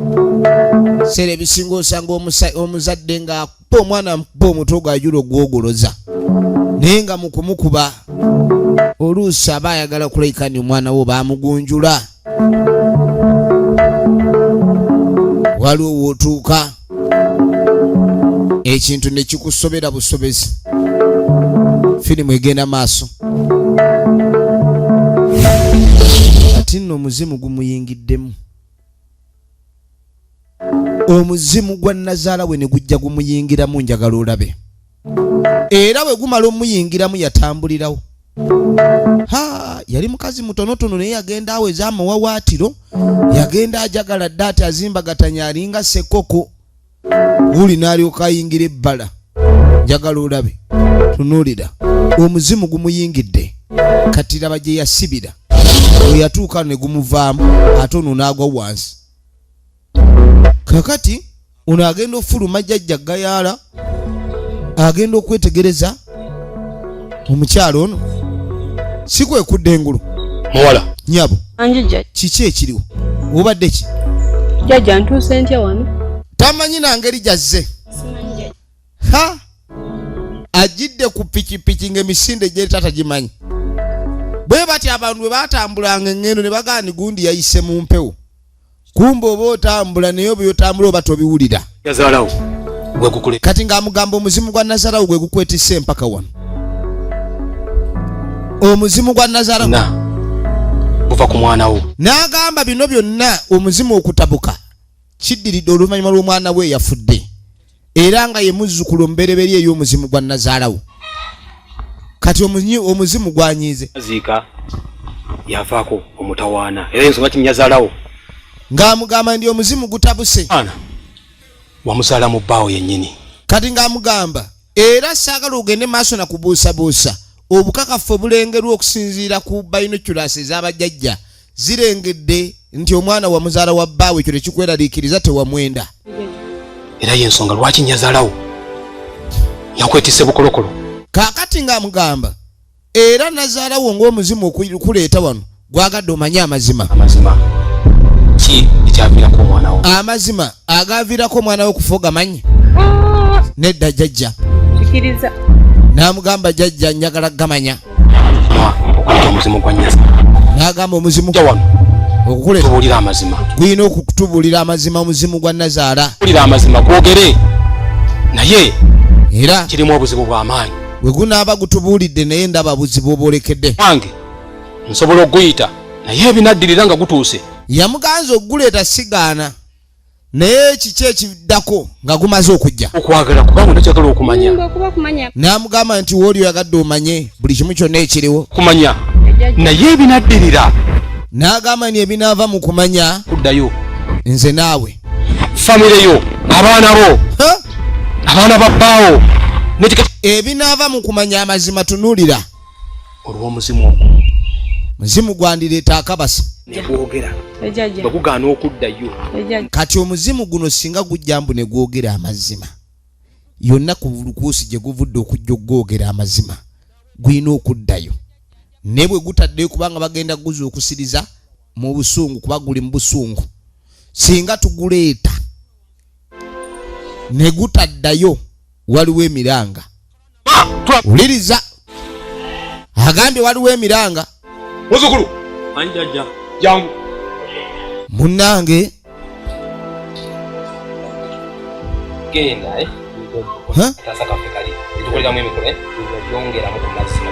Speaker 1: Seera ebisinga osanga omuzadde ng'akuba omwana amukuba omutwe gw'ajula ogwogoloza. Naye nga mu kumukuba oluusi aba ayagala kulabika nti omwana we baamugunjula. Waliwo w'otuuka ekintu ne kikusobera busobezi. Firimu egenda maaso. Ati nno omuzimu gumuyingiddemu. Omuzimu gwa Nazaala we ne gujja gumuyingiramu njagala olabe. Era bwe gumala omuyingiramu yatambulirawo. Yali mukazi mutonotono naye yagenda aweza amawawaatiro. Yagenda ajagala dda ati azimbagatanya alinga ssekoko. Guli n'alyoka ayingira ebbala. Njagala olabe. Tunuulira. Omuzimu gumuyingidde. Kati laba gye yasibira. Bwe yatuuka ne gumuvaamu ate ono n'agwa wansi. Kakati ono agenda ofuluma jjajja gayaala. Agenda okwetegereza omukyalo ono. Si kwekudde engulu.
Speaker 4: Muwala.
Speaker 1: Nyabo.
Speaker 5: Anjija.
Speaker 1: Kiki ekiriwo? Obadde ki?
Speaker 5: Jjajja ntuuse ntya wano?
Speaker 1: Tamanyi na ngeri gyazze. Ajidde ku pikipiki ng'emisinde gye tata gimanyi. Bwe bati abantu bwe batambulanga engendo ne bagaani gundi yayise mu mpewo. Kumbe oba otambula naye oba otambula oba tobiwulira.
Speaker 4: Yazaalawo gwe gukule.
Speaker 1: Kati ng'amugamba omuzimu gwa Nazaalawo gwe gukwetise empaka wano. Omuzimu gwa Nazaalawo
Speaker 4: buva ku mwana wo.
Speaker 1: N'agamba bino byonna omuzimu okutabuka kiddiridde oluvannyuma lw'omwana we yafudde. Era nga ye muzzukulu mbereberye ey'omuzimu gwa Nazaalawo. Kati omuzimu gwanyiize.
Speaker 4: Aziika yavaako omutawaana. Era ensonga ki Nazaalawo.
Speaker 1: Ng'amugamba ndi omuzimu gutabuse.
Speaker 4: Wamuzaala mu bbaawo yennyini.
Speaker 1: Kati ng'amugamba era saagala ogende maaso na kubuusabuusa. Obukakafu obulengerwa okusinziira ku binoculars ez'abajjajja zirengedde nti omwana wa muzaala wa bbaawe ekyo tekikweraliikiriza tewamwenda.
Speaker 4: Era y'ensonga lwaki Nazaalawo yakwetise bukolokolo.
Speaker 1: Kaakati ng'amugamba era Nazaalawo ng'omuzimu okuleeta wano gwagadde omanye amazima.
Speaker 4: Amazima ki ekyaviirako omwana wo?
Speaker 1: Amazima agaaviirako omwana we okufa ogamanyi? Nedda jjajja.
Speaker 5: Kikiriza.
Speaker 1: N'amugamba jjajja njagala gamanya.
Speaker 4: Okuleta omuzimu gwa Nazaalawo.
Speaker 1: N'agamba omuzimu
Speaker 4: okukuleta tubuulira amazima.
Speaker 1: Guyina okutubuulira amazima omuzimu gwa Nazaala.
Speaker 4: Tubuulira amazima gwogere. Naye
Speaker 1: era
Speaker 4: kirimu obuzibu bw'amaanyi.
Speaker 1: bwe gunaaba gutubuulidde naye ndaba buzibu obwolekedde.
Speaker 4: Wange nsobola okuyita naye ebinaddirira nga gutuuse.
Speaker 1: Yamuganza okuguleeta sigaana naye kiki ekiddako nga gumaze okujja.
Speaker 4: Okwagala kubanga ndakyagala okumanya.
Speaker 1: N'amugamba nti wooli oyagadde omanye buli kimu kyonna ekiriwo.
Speaker 4: Kumanya naye ebinaddirira.
Speaker 1: N'agamba nti ebinaava mu kumanya
Speaker 4: kuddayo
Speaker 1: nze naawe
Speaker 4: famire yo abaana bo abaana babbaawo
Speaker 1: ebinaava mu kumanya amazima tunuulira.
Speaker 4: Olw'omuzimu ogwo
Speaker 1: muzimu gwandireeta akabasa
Speaker 4: negwogera bagugaana okuddayo.
Speaker 1: Kati omuzimu guno singa gujja mbu ne gwogera amazima yonna ku lukuusi gye guvudde okujja okugwogera amazima gwina okuddayo ne bwe gutaddeyo kubanga bagenda guza okusiriza mu busungu kuba guli mu busungu. Singa tuguleeta ne gutaddayo waliwo emiranga. Uliriza agambye waliwo emiranga.
Speaker 4: Muzukulu anjajja jangu
Speaker 1: munnange
Speaker 4: genda tasaka fikali tukolera mu emikolo yongera mu kumazima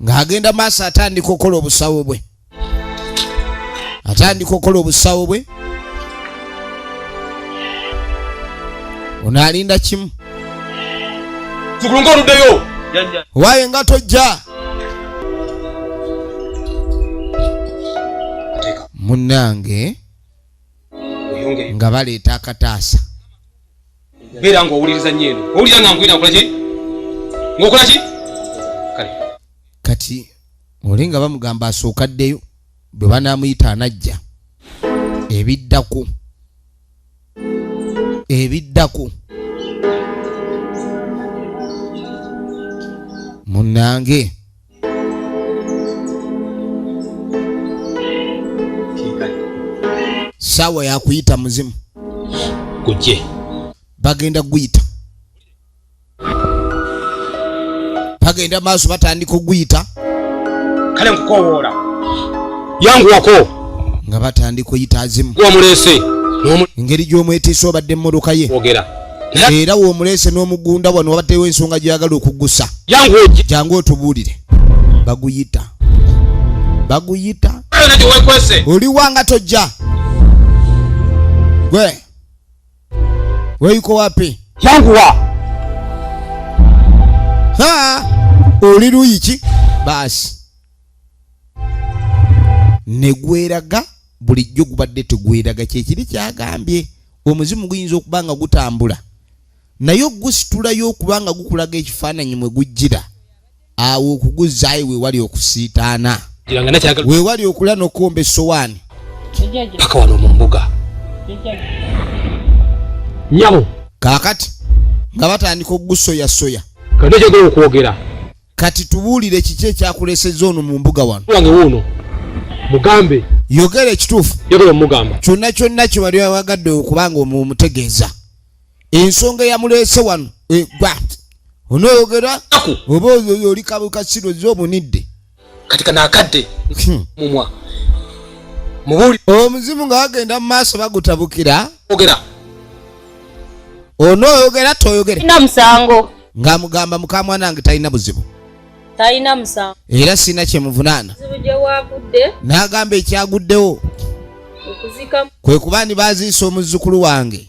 Speaker 1: ng'agenda maaso atandika okukola obusawo bwe. Ono alinda kimu
Speaker 4: muzukulu ng'oluddeyo
Speaker 1: waaye nga tojja. Munnange nga baleeta akataasa.
Speaker 4: Beera ng'owuliriza nnyo eno owulira nga nkwina nkola ki ng'okola ki kale
Speaker 1: kati oli nga bamugamba asookaddeyo bwe banaamuyita anajja ebiddako munnange sawa yakuyita muzimu
Speaker 4: gujje
Speaker 1: bagenda guyita bagenda maaso batandika oguyita
Speaker 4: kale nkukowoola yanguwako
Speaker 1: nga batandika oyita azimu
Speaker 4: wamuleese
Speaker 1: engeri gy'omwetiisa obadde emmotoka ye
Speaker 4: ogera
Speaker 1: era w'omuleese n'omugunda wano wabaddewo ensonga gy'ayagala okugusa jangu otubuulire. Baguyita oli wanga tojja gwe weeyuko wapi
Speaker 4: yanguwa
Speaker 1: oli luyi ki baasi ne gweraga bulijjo gubadde tegweraga kyekiri kyagambye. Omuzimu guyinza okuba nga gutambula naye ogusitulayo okuba nga gukulaga ekifaananyi mwe gujjira awo okuguzaayo weewali okusiitaana weewali okula n'okomba essowaani
Speaker 4: paka wano mu mbuga nyabo
Speaker 1: kaakati nga batandika okugusoyasoya
Speaker 4: kati kyagala okwogera
Speaker 1: kati tubuulire kiki ekyakuleseza ono mu mbuga wano
Speaker 4: wange wuuno mugambe
Speaker 1: yogera ekituufu
Speaker 4: yogera omugamba
Speaker 1: kyonna kyonna kye wali wagadde okubanga omutegeeza ensonga eyamuleese wano gwa onoyogera oba oli kabukasiro z'omunidde
Speaker 4: kati kanaakadde mumwa mubuuli
Speaker 1: omuzimu nga bagenda mu maaso bagutabukira
Speaker 4: ogera
Speaker 1: onoyogera toyogere
Speaker 2: Talina musango
Speaker 1: ng'amugamba mukamwana wange talina buzibu
Speaker 2: talina musango
Speaker 1: era sina kyemuvunaana
Speaker 2: zibuje wagudde
Speaker 1: n'agamba ekyaguddewo
Speaker 2: okuzika
Speaker 1: kwe kuba ni baziisa omuzzukulu wange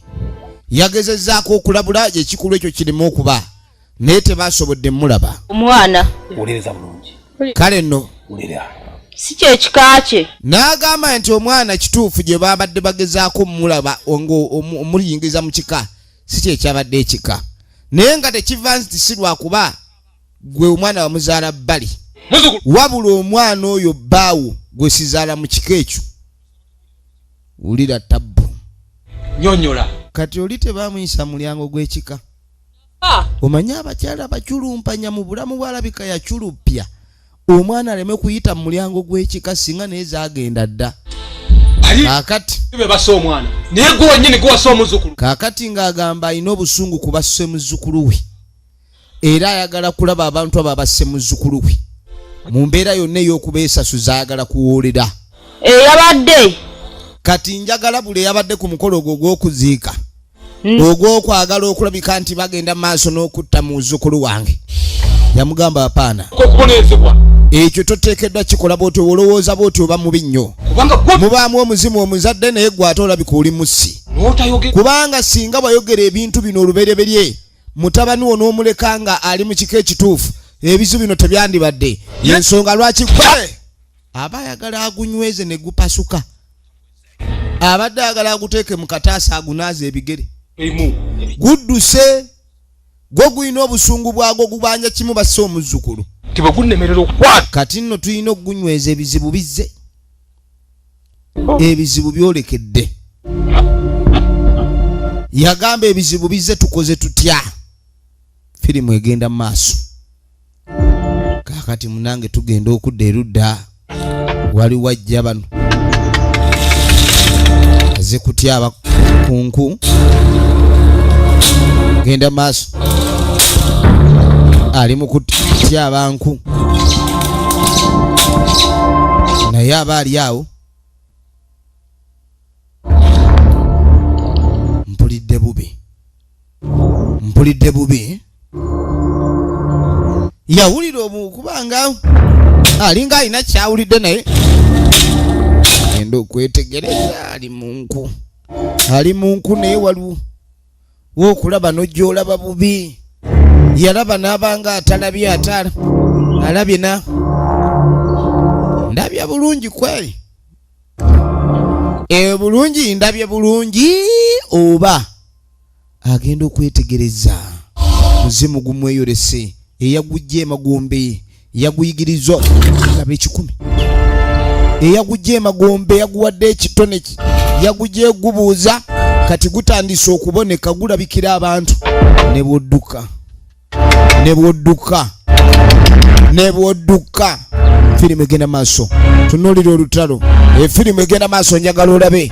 Speaker 1: yagezezzaako okulabula ekikulu ekyo kirimu okuba naye tebaasobodde mulaba
Speaker 2: omwana
Speaker 4: uliriza bulungi
Speaker 1: kale nno
Speaker 4: ulira
Speaker 2: si kyekika kye
Speaker 1: n'agamba nti omwana kituufu gye babadde bagezaako mulaba omuyingiza mu kika si kyekyabadde ekika naye nga tekiva nti si lwakuba gwe omwana wamuzaala bbali wabula omwana oyo bbaawo gwe sizaala mu kika ekyo wulira tabbu
Speaker 4: nyonyola
Speaker 1: kati oli tebamuyisa mulyango gw'ekika omanye abakyala baculumpanya mu bulamu bwalabika yaculupya omwana aleme kuyita mu mulyango gw'ekika singa naye zaagenda dda kaakati
Speaker 4: basa omwana naye gwe wennyini gwewasa omuzzukulu
Speaker 1: kaakati ng'agamba alina obusungu ku basse muzzukulu we era ayagala kulaba abantu abo abasse muzzukulu we mu mbeera yonna ey'okubeesasuza ayagala kuwoolera
Speaker 2: eyabadde
Speaker 1: kati njagala buli eyabadde ku mukolo ogwo ogw'okuziika ogw'okwagala okulabika nti bagenda maaso n'okutta mu muzzukulu wange yamugamba apaana
Speaker 4: okubonerezebwa
Speaker 1: ekyo toteekeddwa kikola bw'otyo olowooza bw'otyo oba mubi nnyo mubaamu omuzimu omuzadde naye gwe ate olabika oli musi kubanga singa bwayogera ebintu bino olubereberye mutabani wo n'omuleka nga ali mu kiko ekituufu ebizu bino tebyandibadde yensonga lwaki gwe aba ayagala agunyweze ne gupasuka abadde ayagala aguteeke mu kataasa agunaaza ebigere gudduse gwe gulina obusungu bwagwo gubanja kimu basse omuzzukulu kati nno tulina okugunyweza ebizibu bizze ebizibu byolekedde yagamba ebizibu bizze tukoze tutya firimu egenda mu maaso kakati munange tugenda okudda erudda wali wajja bano aze kutyaba kunku genda maaso ali mu kutyaba nku naye aba ali awo mpulidde bubi yawulira okubanga alinga alina kyawulidde naye genda okwetegereza ali munku naye waliwo wokulaba nojolaba bubi yalaba n'abanga atalabye alabye ndabye bulungi kweli bulungi ndabye bulungi oba agenda okwetegereza muzimu gumweyolese eyagujja emagombe yaguyigiriza laba 10 eyagujja emagombe yaguwadde ekitone yagujja egubuuza kati gutandise okuboneka gulabikira abantu ne bwodduka firimu egenda maaso tunuulira olutalo efirimu egenda maaso njagala olabe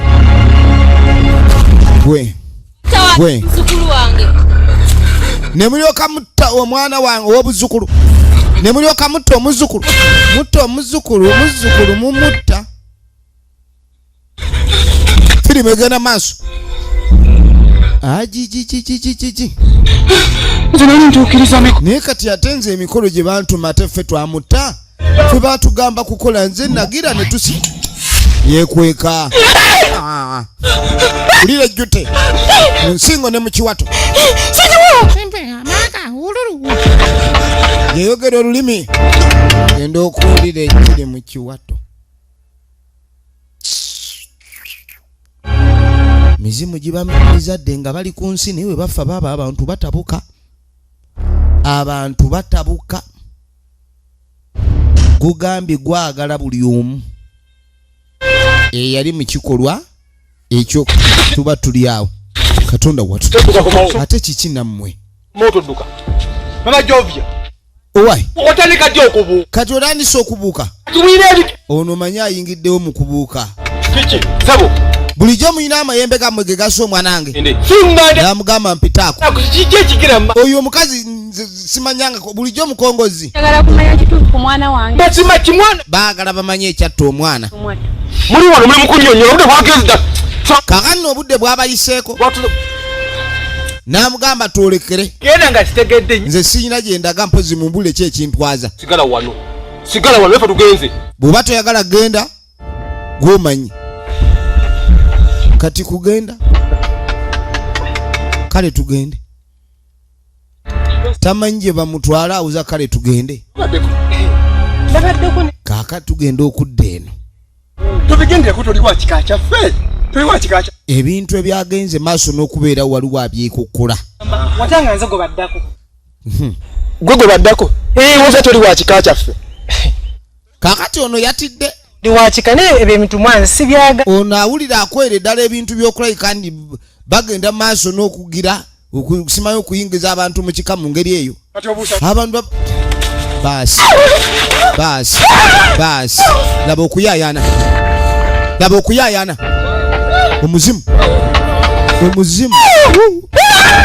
Speaker 1: gwe ne mulyoka mutta omwana wange ow'obuzzukulu ne mulyoka mutta omuzzukulu mumutta firimu egenda maaso ajijijijijiji naye kati ate nze emikolo gye bantuma ate ffe twamutta ffe batugamba kukola nze nagira ne tusi yekweka ulira ejjute mu nsingo ne mu kiwato yeyogera olulimi genda okuwulira ekiri mu kiwato mizimu gibamizadde nga bali ku nsi naye we bafa baba abantu batabuka gugambye gwagala buli omu eyali mu kikolwa ekyo tuba tuli awo katonda watu ate kiki nammwe owai kati olandise okubuuka ono manyi ayingiddewo mu kubuuka bulijjo muyina amayembe gammwe ge gasa omwanange namugamba mpitaako oyo omukazi simanyanga bulijjo mukongozi baagala bamanye ekyatta omwana kakati obudde bwabayiseeko namugamba twolekere nze siyina gyendaga mpozi mumbule ki ekintwaza bw'oba toyagala genda gwomanyi kati kugenda kale tugende tamanyi gye bamutwala awuza kale tugende kaaka tugenda okudda eno ebintu ebyagenze maaso n'okubeera waliwo abyekukkula gwe baddako woza toli wa kika kyaffe kaakati ono yatidde
Speaker 6: diwachikane ebintu mwansi byaga
Speaker 1: ono awulira akwera eddala ebintu by'okulabika kandi bagenda maaso n'okugira okusimayo okuyingiza abantu mu kika mu ngeri eyo abantu baasi laba okuyaayana omuzimu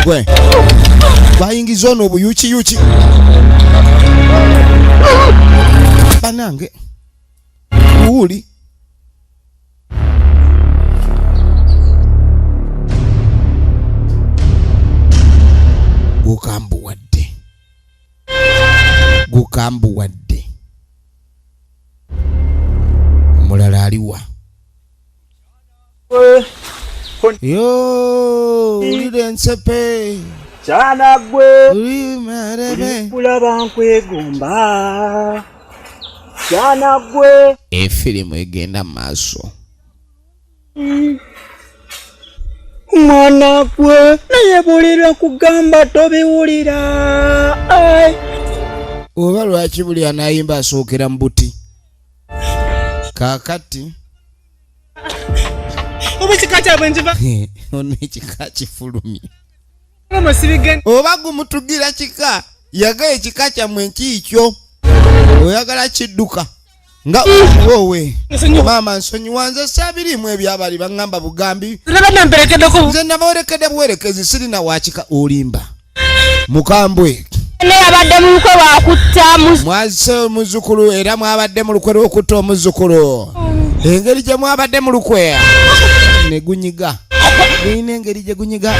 Speaker 1: gwe bayingiza ono obuyuki banange uli gukambuwadde omulala aliwa yo ulire ensepe
Speaker 7: kyana gwe
Speaker 1: uli marebe
Speaker 7: kulaba nkwegomba kyana gwe
Speaker 1: efirimu egenda maaso
Speaker 7: mwana gwe naye bulira kugamba tobiwulira
Speaker 1: oba lwaki buli anayimba asookera mu buti kaakati
Speaker 6: oba ekika kyabwe njiva
Speaker 1: ono ekika kifulumye
Speaker 6: amasibigeni
Speaker 1: oba gumutugira kika yaga ekika kyammwe nkiikyo oyagala kidduka nga wowe maama nsonyiwa nze saabirimu ebyabali baŋŋamba bugambi nze nabawerekedde buwerekezi sirina wakika olimba mukambwe
Speaker 2: yabadde mu lukwe lwakutta
Speaker 1: mwazise omuzukulu era mwabadde mu lukwe lw'okutta omuzukulu engeri gye mwabadde mu lukwe ne gunyiga guyina engeri gye gunyiga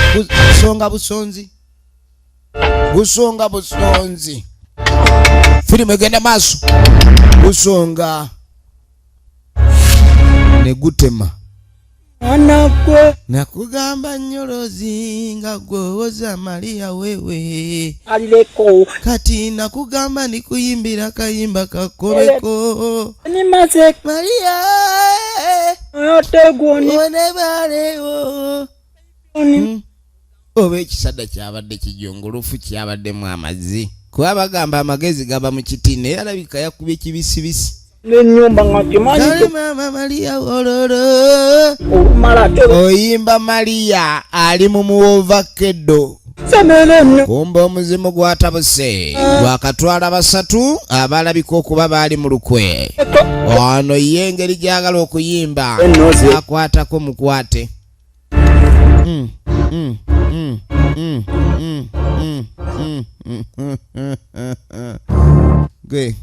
Speaker 1: busonga busonzi firimu egenda maaso busonga ne gutema
Speaker 7: anakwe
Speaker 1: nakugamba nyolozi nga gwowoza Maria wewe
Speaker 7: aleko
Speaker 1: kati nakugamba nikuyimbira kayimba kakoleko
Speaker 7: nimaze
Speaker 1: Maria
Speaker 7: ategoni
Speaker 1: onebalewo oba ekisadda kyabadde kijongolofu kyabaddemu amazzi kuba bagamba amagezi gaba mu kitine yalabika yakubye kibisibisi
Speaker 7: n'ennyumba nga kimanyi
Speaker 1: mama Maria ololo
Speaker 7: olumala
Speaker 1: oyimba Maria ali mu muwovakeddo
Speaker 7: semerenne
Speaker 1: kumba omuzimu gwatabuse gwakatwala basatu abalabika okuba baali mu lukwe ono ye engeri gyagala okuyimba akwatako mukwate gwe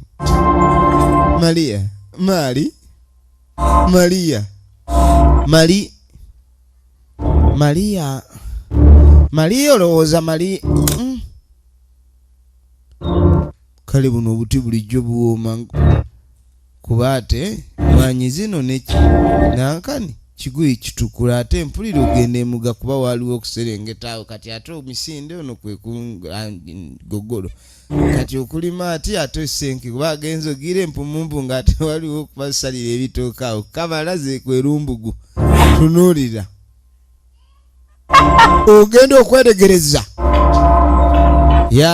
Speaker 1: Maria Maria olowooza kale buno obuti bulijjo buwooma kuba ate mwanyi zino nankani kiguyi kitukula ate empulira ogenda emuga kuba waliwo okuserengetaawo kati ate omisinde ono kwe gogolo kati okulima ate senke kuba agenza ogira empumumpu nga ate waliwo okubasalira ebitooka awo kabalaze kwerumbugu tunuulira ogenda okweregereza ya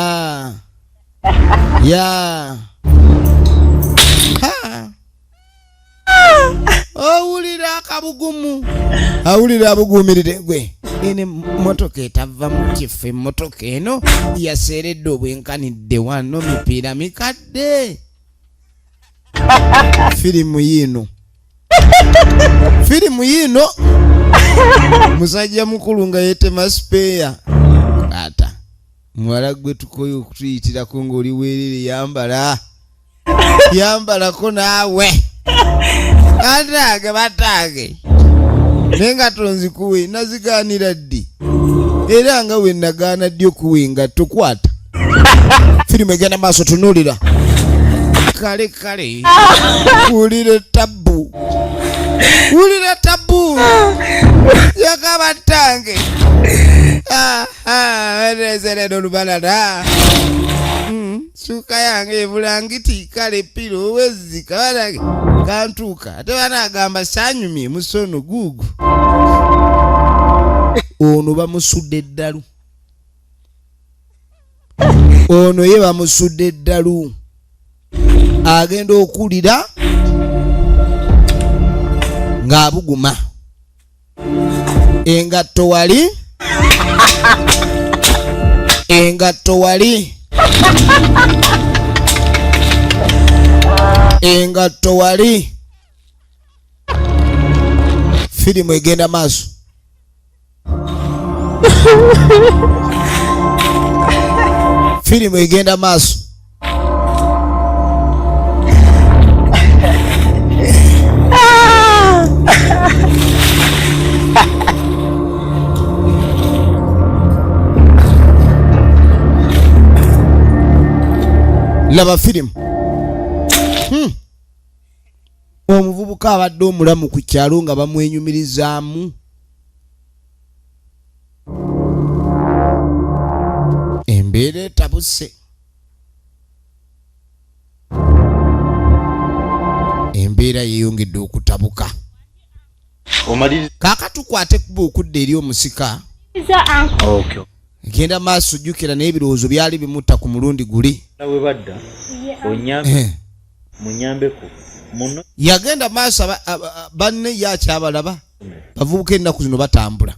Speaker 1: owulira akabugumu awulira abuguumirire gwe ene motoka etava mu kifo emmotoka eno yaseeredde obwenkanidde wano mipiira mikadde firimu yiino musajja mukulu nga yeetema sipeeya ata muwala gwe tukoye okutuyitirako ng'oli weerere yambalako naawe batage naye nga tonzikuwe nazigaanira ddi era nga we nagaana ddi okuwenga tokwata firimu egenda maaso tunuulira kale wulira tabu yakabatange erezereno lubalala suka yange ebulangiti kale piro owezi kabanage kantuuka ate banagamba sanyumye musono guugu ono bamusudde eddalu ono ye bamusudde eddalu agenda okulira ng'abuguma engatto wali firimu egenda maaso laba firimu omuvubuka omuvubuka abadde omulamu ku kyalo nga bamwenyumirizaamu. Embeera etabuse. Embeera yeeyongedde okutabuka. Kaakati tukwate kuba okudda eri omusika. Genda maaso jjukira n'ebirowoozo byali bimutta ku mulundi guli. Yagenda maaso banne yakyabalaba. Bavubuka ennaku zino batambula.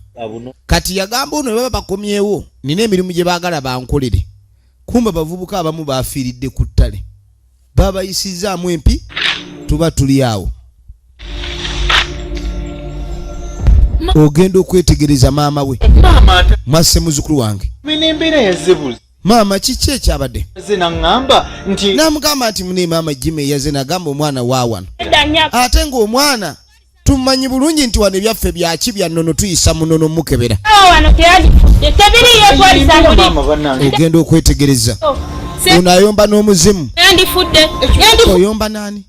Speaker 1: Kati yagamba ono baba bakomyewo nina emirimu gye baagala bankolere. Kumba bavubuka abamu baafiiridde ku ttale. Babayisizaamu empi tuba tuli awo. Ogenda okwetegereza maama we. Mwasse muzukulu wange. Maama kiki ekyabadde? Namugamba nti mune maama Jimmy yaze nagamba omwana waawano. Ate ng'omwana tumanyi bulungi nti wano ebyaffe byaki bya nnono tuyisa munono mukebera. Ogenda okwetegereza. Ono ayomba n'omuzimu. Oyomba nani?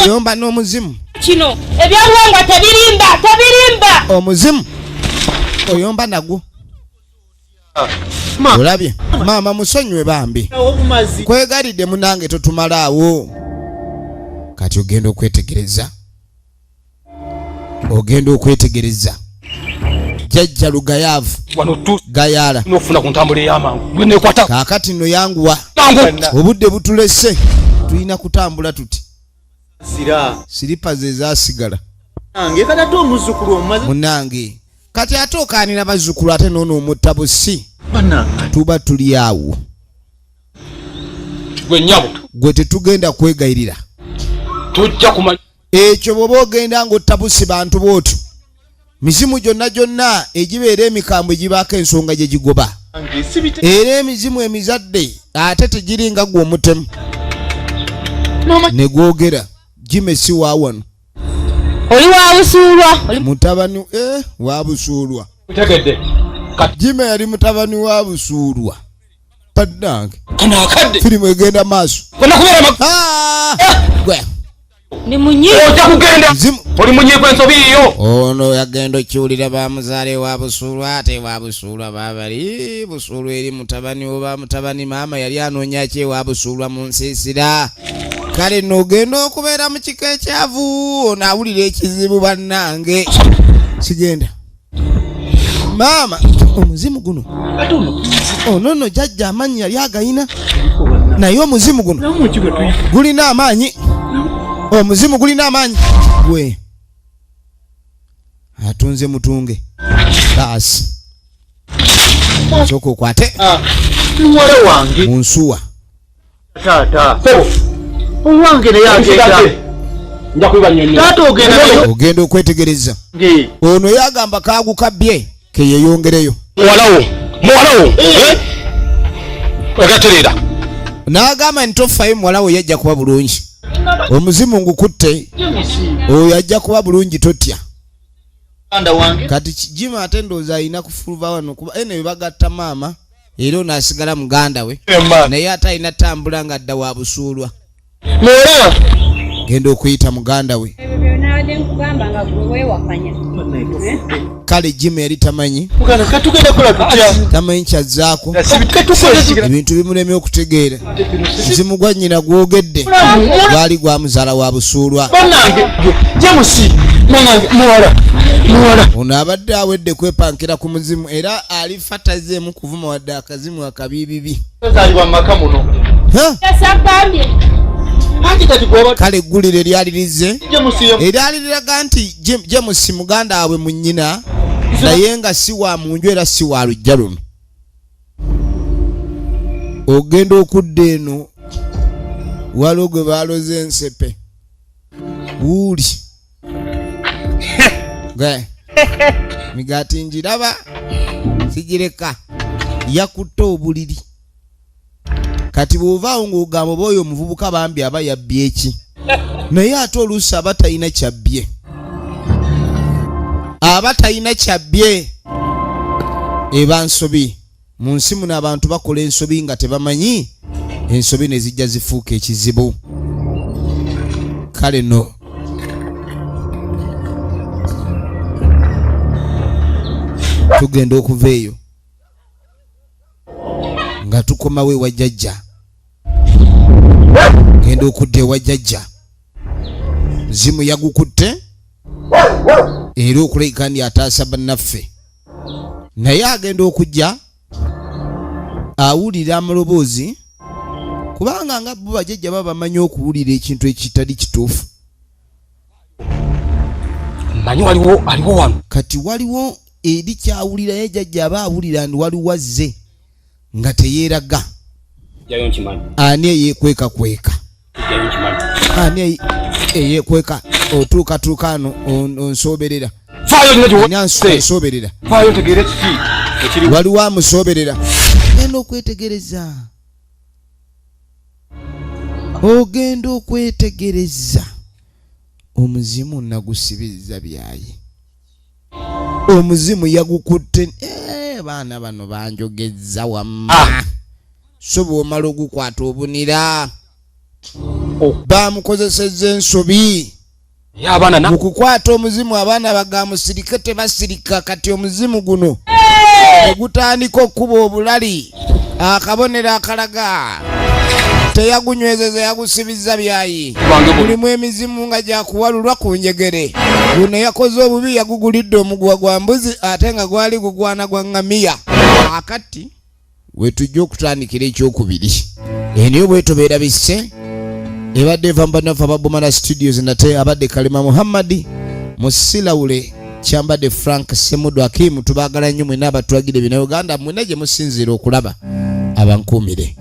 Speaker 1: Oyomba n'omuzimu.
Speaker 2: Kino ebyabuwangwa tebirimba.
Speaker 1: Omuzimu oyomba nagwo. Olabye maama musonyiwe bambi. Kwegalidde munange totumalaawo. Kati ogenda okwetegereza. Jjajja lugayaavu gayaala
Speaker 4: nofuna ku ntambula ey'amangu gwe neekwata.
Speaker 1: Kaakati nno yanguwa. Obudde butulese tulina kutambula tuti. Siripa ze zaasigala. Munange kati ate okaanira bazzukulu ate noono omutta busi. Tuba tuli awo. Gwe tetugenda kwegayirira.
Speaker 4: Tujja kumanya
Speaker 1: ekyo bw'oba ogenda ng'otta busi bantu bw'otyo. Mizimu gyonna egibeera emikambwe gibaako ensonga gye gigoba. Era emizimu emizadde ate tegiringa gwe omutemu. Ne gwogera Jimmy si waawano.
Speaker 2: Oli waabusuulwa.
Speaker 1: Mutabani waabusuulwa.
Speaker 4: Utegedde.
Speaker 1: Jimmy yali mutabani waabusuulwa. Paddange.
Speaker 4: Kana akadde.
Speaker 1: Firimu egenda maaso.
Speaker 4: Kona kubeera
Speaker 1: gwe.
Speaker 2: Ni munyi.
Speaker 4: Ojja kugenda. Oli munyi kw'ensobi iyo.
Speaker 1: Ono yagenda okiwulira bamuzaale waabusuulwa ate waabusuulwa baabali busuulwa eri mutabani oba mutabani maama yali anoonya ki waabusuulwa mu nsiisira. Kale n'ogenda okubeera mu kiko ekyavu onaawulira ekizibu bannange. Sigenda. Maama omuzimu guno. Ono nno jjajja amaanyi yali agayina. Naye omuzimu guno gulina amaanyi. Omuzimu gulina amaanyi. Gwe atunze mutunge. Baasi. Sooka okwate.
Speaker 3: Muwala wange.
Speaker 1: Munsuwa.
Speaker 3: Taata. Owange naye agenda.
Speaker 4: Nja kuba nnyonyi.
Speaker 3: Taata ogenda nayo.
Speaker 1: Ogenda okwetegereza. Ono yagamba kaagukabbye ke yeeyongereyo.
Speaker 4: Muwalawo. Ogaterera.
Speaker 1: N'agamba nti tofayo muwalawo yajja kuba bulungi. Omuzimu ngukutte. Oyo ajja kuba bulungi totya. Kati Jimmy ate ndowooza alina kufuluba wano kuba ene bagatta maama era onaasigala muganda we. Naye ate alina tambula ng'adda wa busuulwa. Genda okuyita muganda we. Kale Jimmy yali tamanyi. Tamanyi kyazzaako. Ebintu bimulemye okutegeera. Muzimu gwa nnyina gwogedde. Gwali gwa muzaala wa busuulwa. Ono abadde awedde kwepankira ku muzimu era alifa tazeemu kuvuma wadde akazimu akabibibi. Kale eggulire lyalirize eryaliriraga nti James muganda waabwe mu nnyina naye nga si wa munju era si wa lujja luno. Ogenda okudda eno waliwo gwe baaloze ensepe wuuli migati njiraba sigireka yakutta obuliri. Kati bw'ovaawo ng'ogamba oba oyo omuvubuka bambi aba yabbye eki. Naye ate oluusi aba talina kyabbye. Aba talina kyabbye. Eba nsobi. Mu nsi muno abantu bakola ensobi nga tebamanyi ensobi ne zijja zifuuka ekizibu. kale no tugenda okuva eyo nga tukomawo ewa jjajja genda okudda ewa jjajja muzimu yagukutte era okulabika ndi ataasa bannaffe naye agenda okujja awulira amaloboozi kubanga nga bo bajjajja baba bamanyi okuwulira ekintu ekitali kituufu
Speaker 4: manyi waliwo wano
Speaker 1: kati waliwo eri kyawulira ye jjajja aba awulira ndi waliwo azze nga teyeeraga ani eyeekwekakweka ani eyeekweka otuukatuuka ano onsoberera onsoberera waliwo amusoberera genda okwetegereza ogenda okwetegereza omuzimu nagusibiriza byayi omuzimu yagukutte baana bano banjogeza wamma so bw'omala ogukwata obunira bamukozesezza ensobi mu kukwata omuzimu abaana bagamusirike tebasirika kati omuzimu guno egutandika okuba obulali akabonero akalaga teyagunywezeza yagusibiza byayi mulimu emizimu nga gyakuwalulwa ku njegere guno yakoze obubi yagugulidde omugwa gwa mbuzi ate nga gwali gugwana gwa ngamiya akati wetujja okutandikira ekyokubiri eniyo bwetobeera bisse ebadde eva mbanafa ababomala studios nate abadde kalema muhammadi musilawule kyambadde frank semudu akimu tubagala nnyo mwena abatwagire bina uganda mwena gye musinziira okulaba abankuumire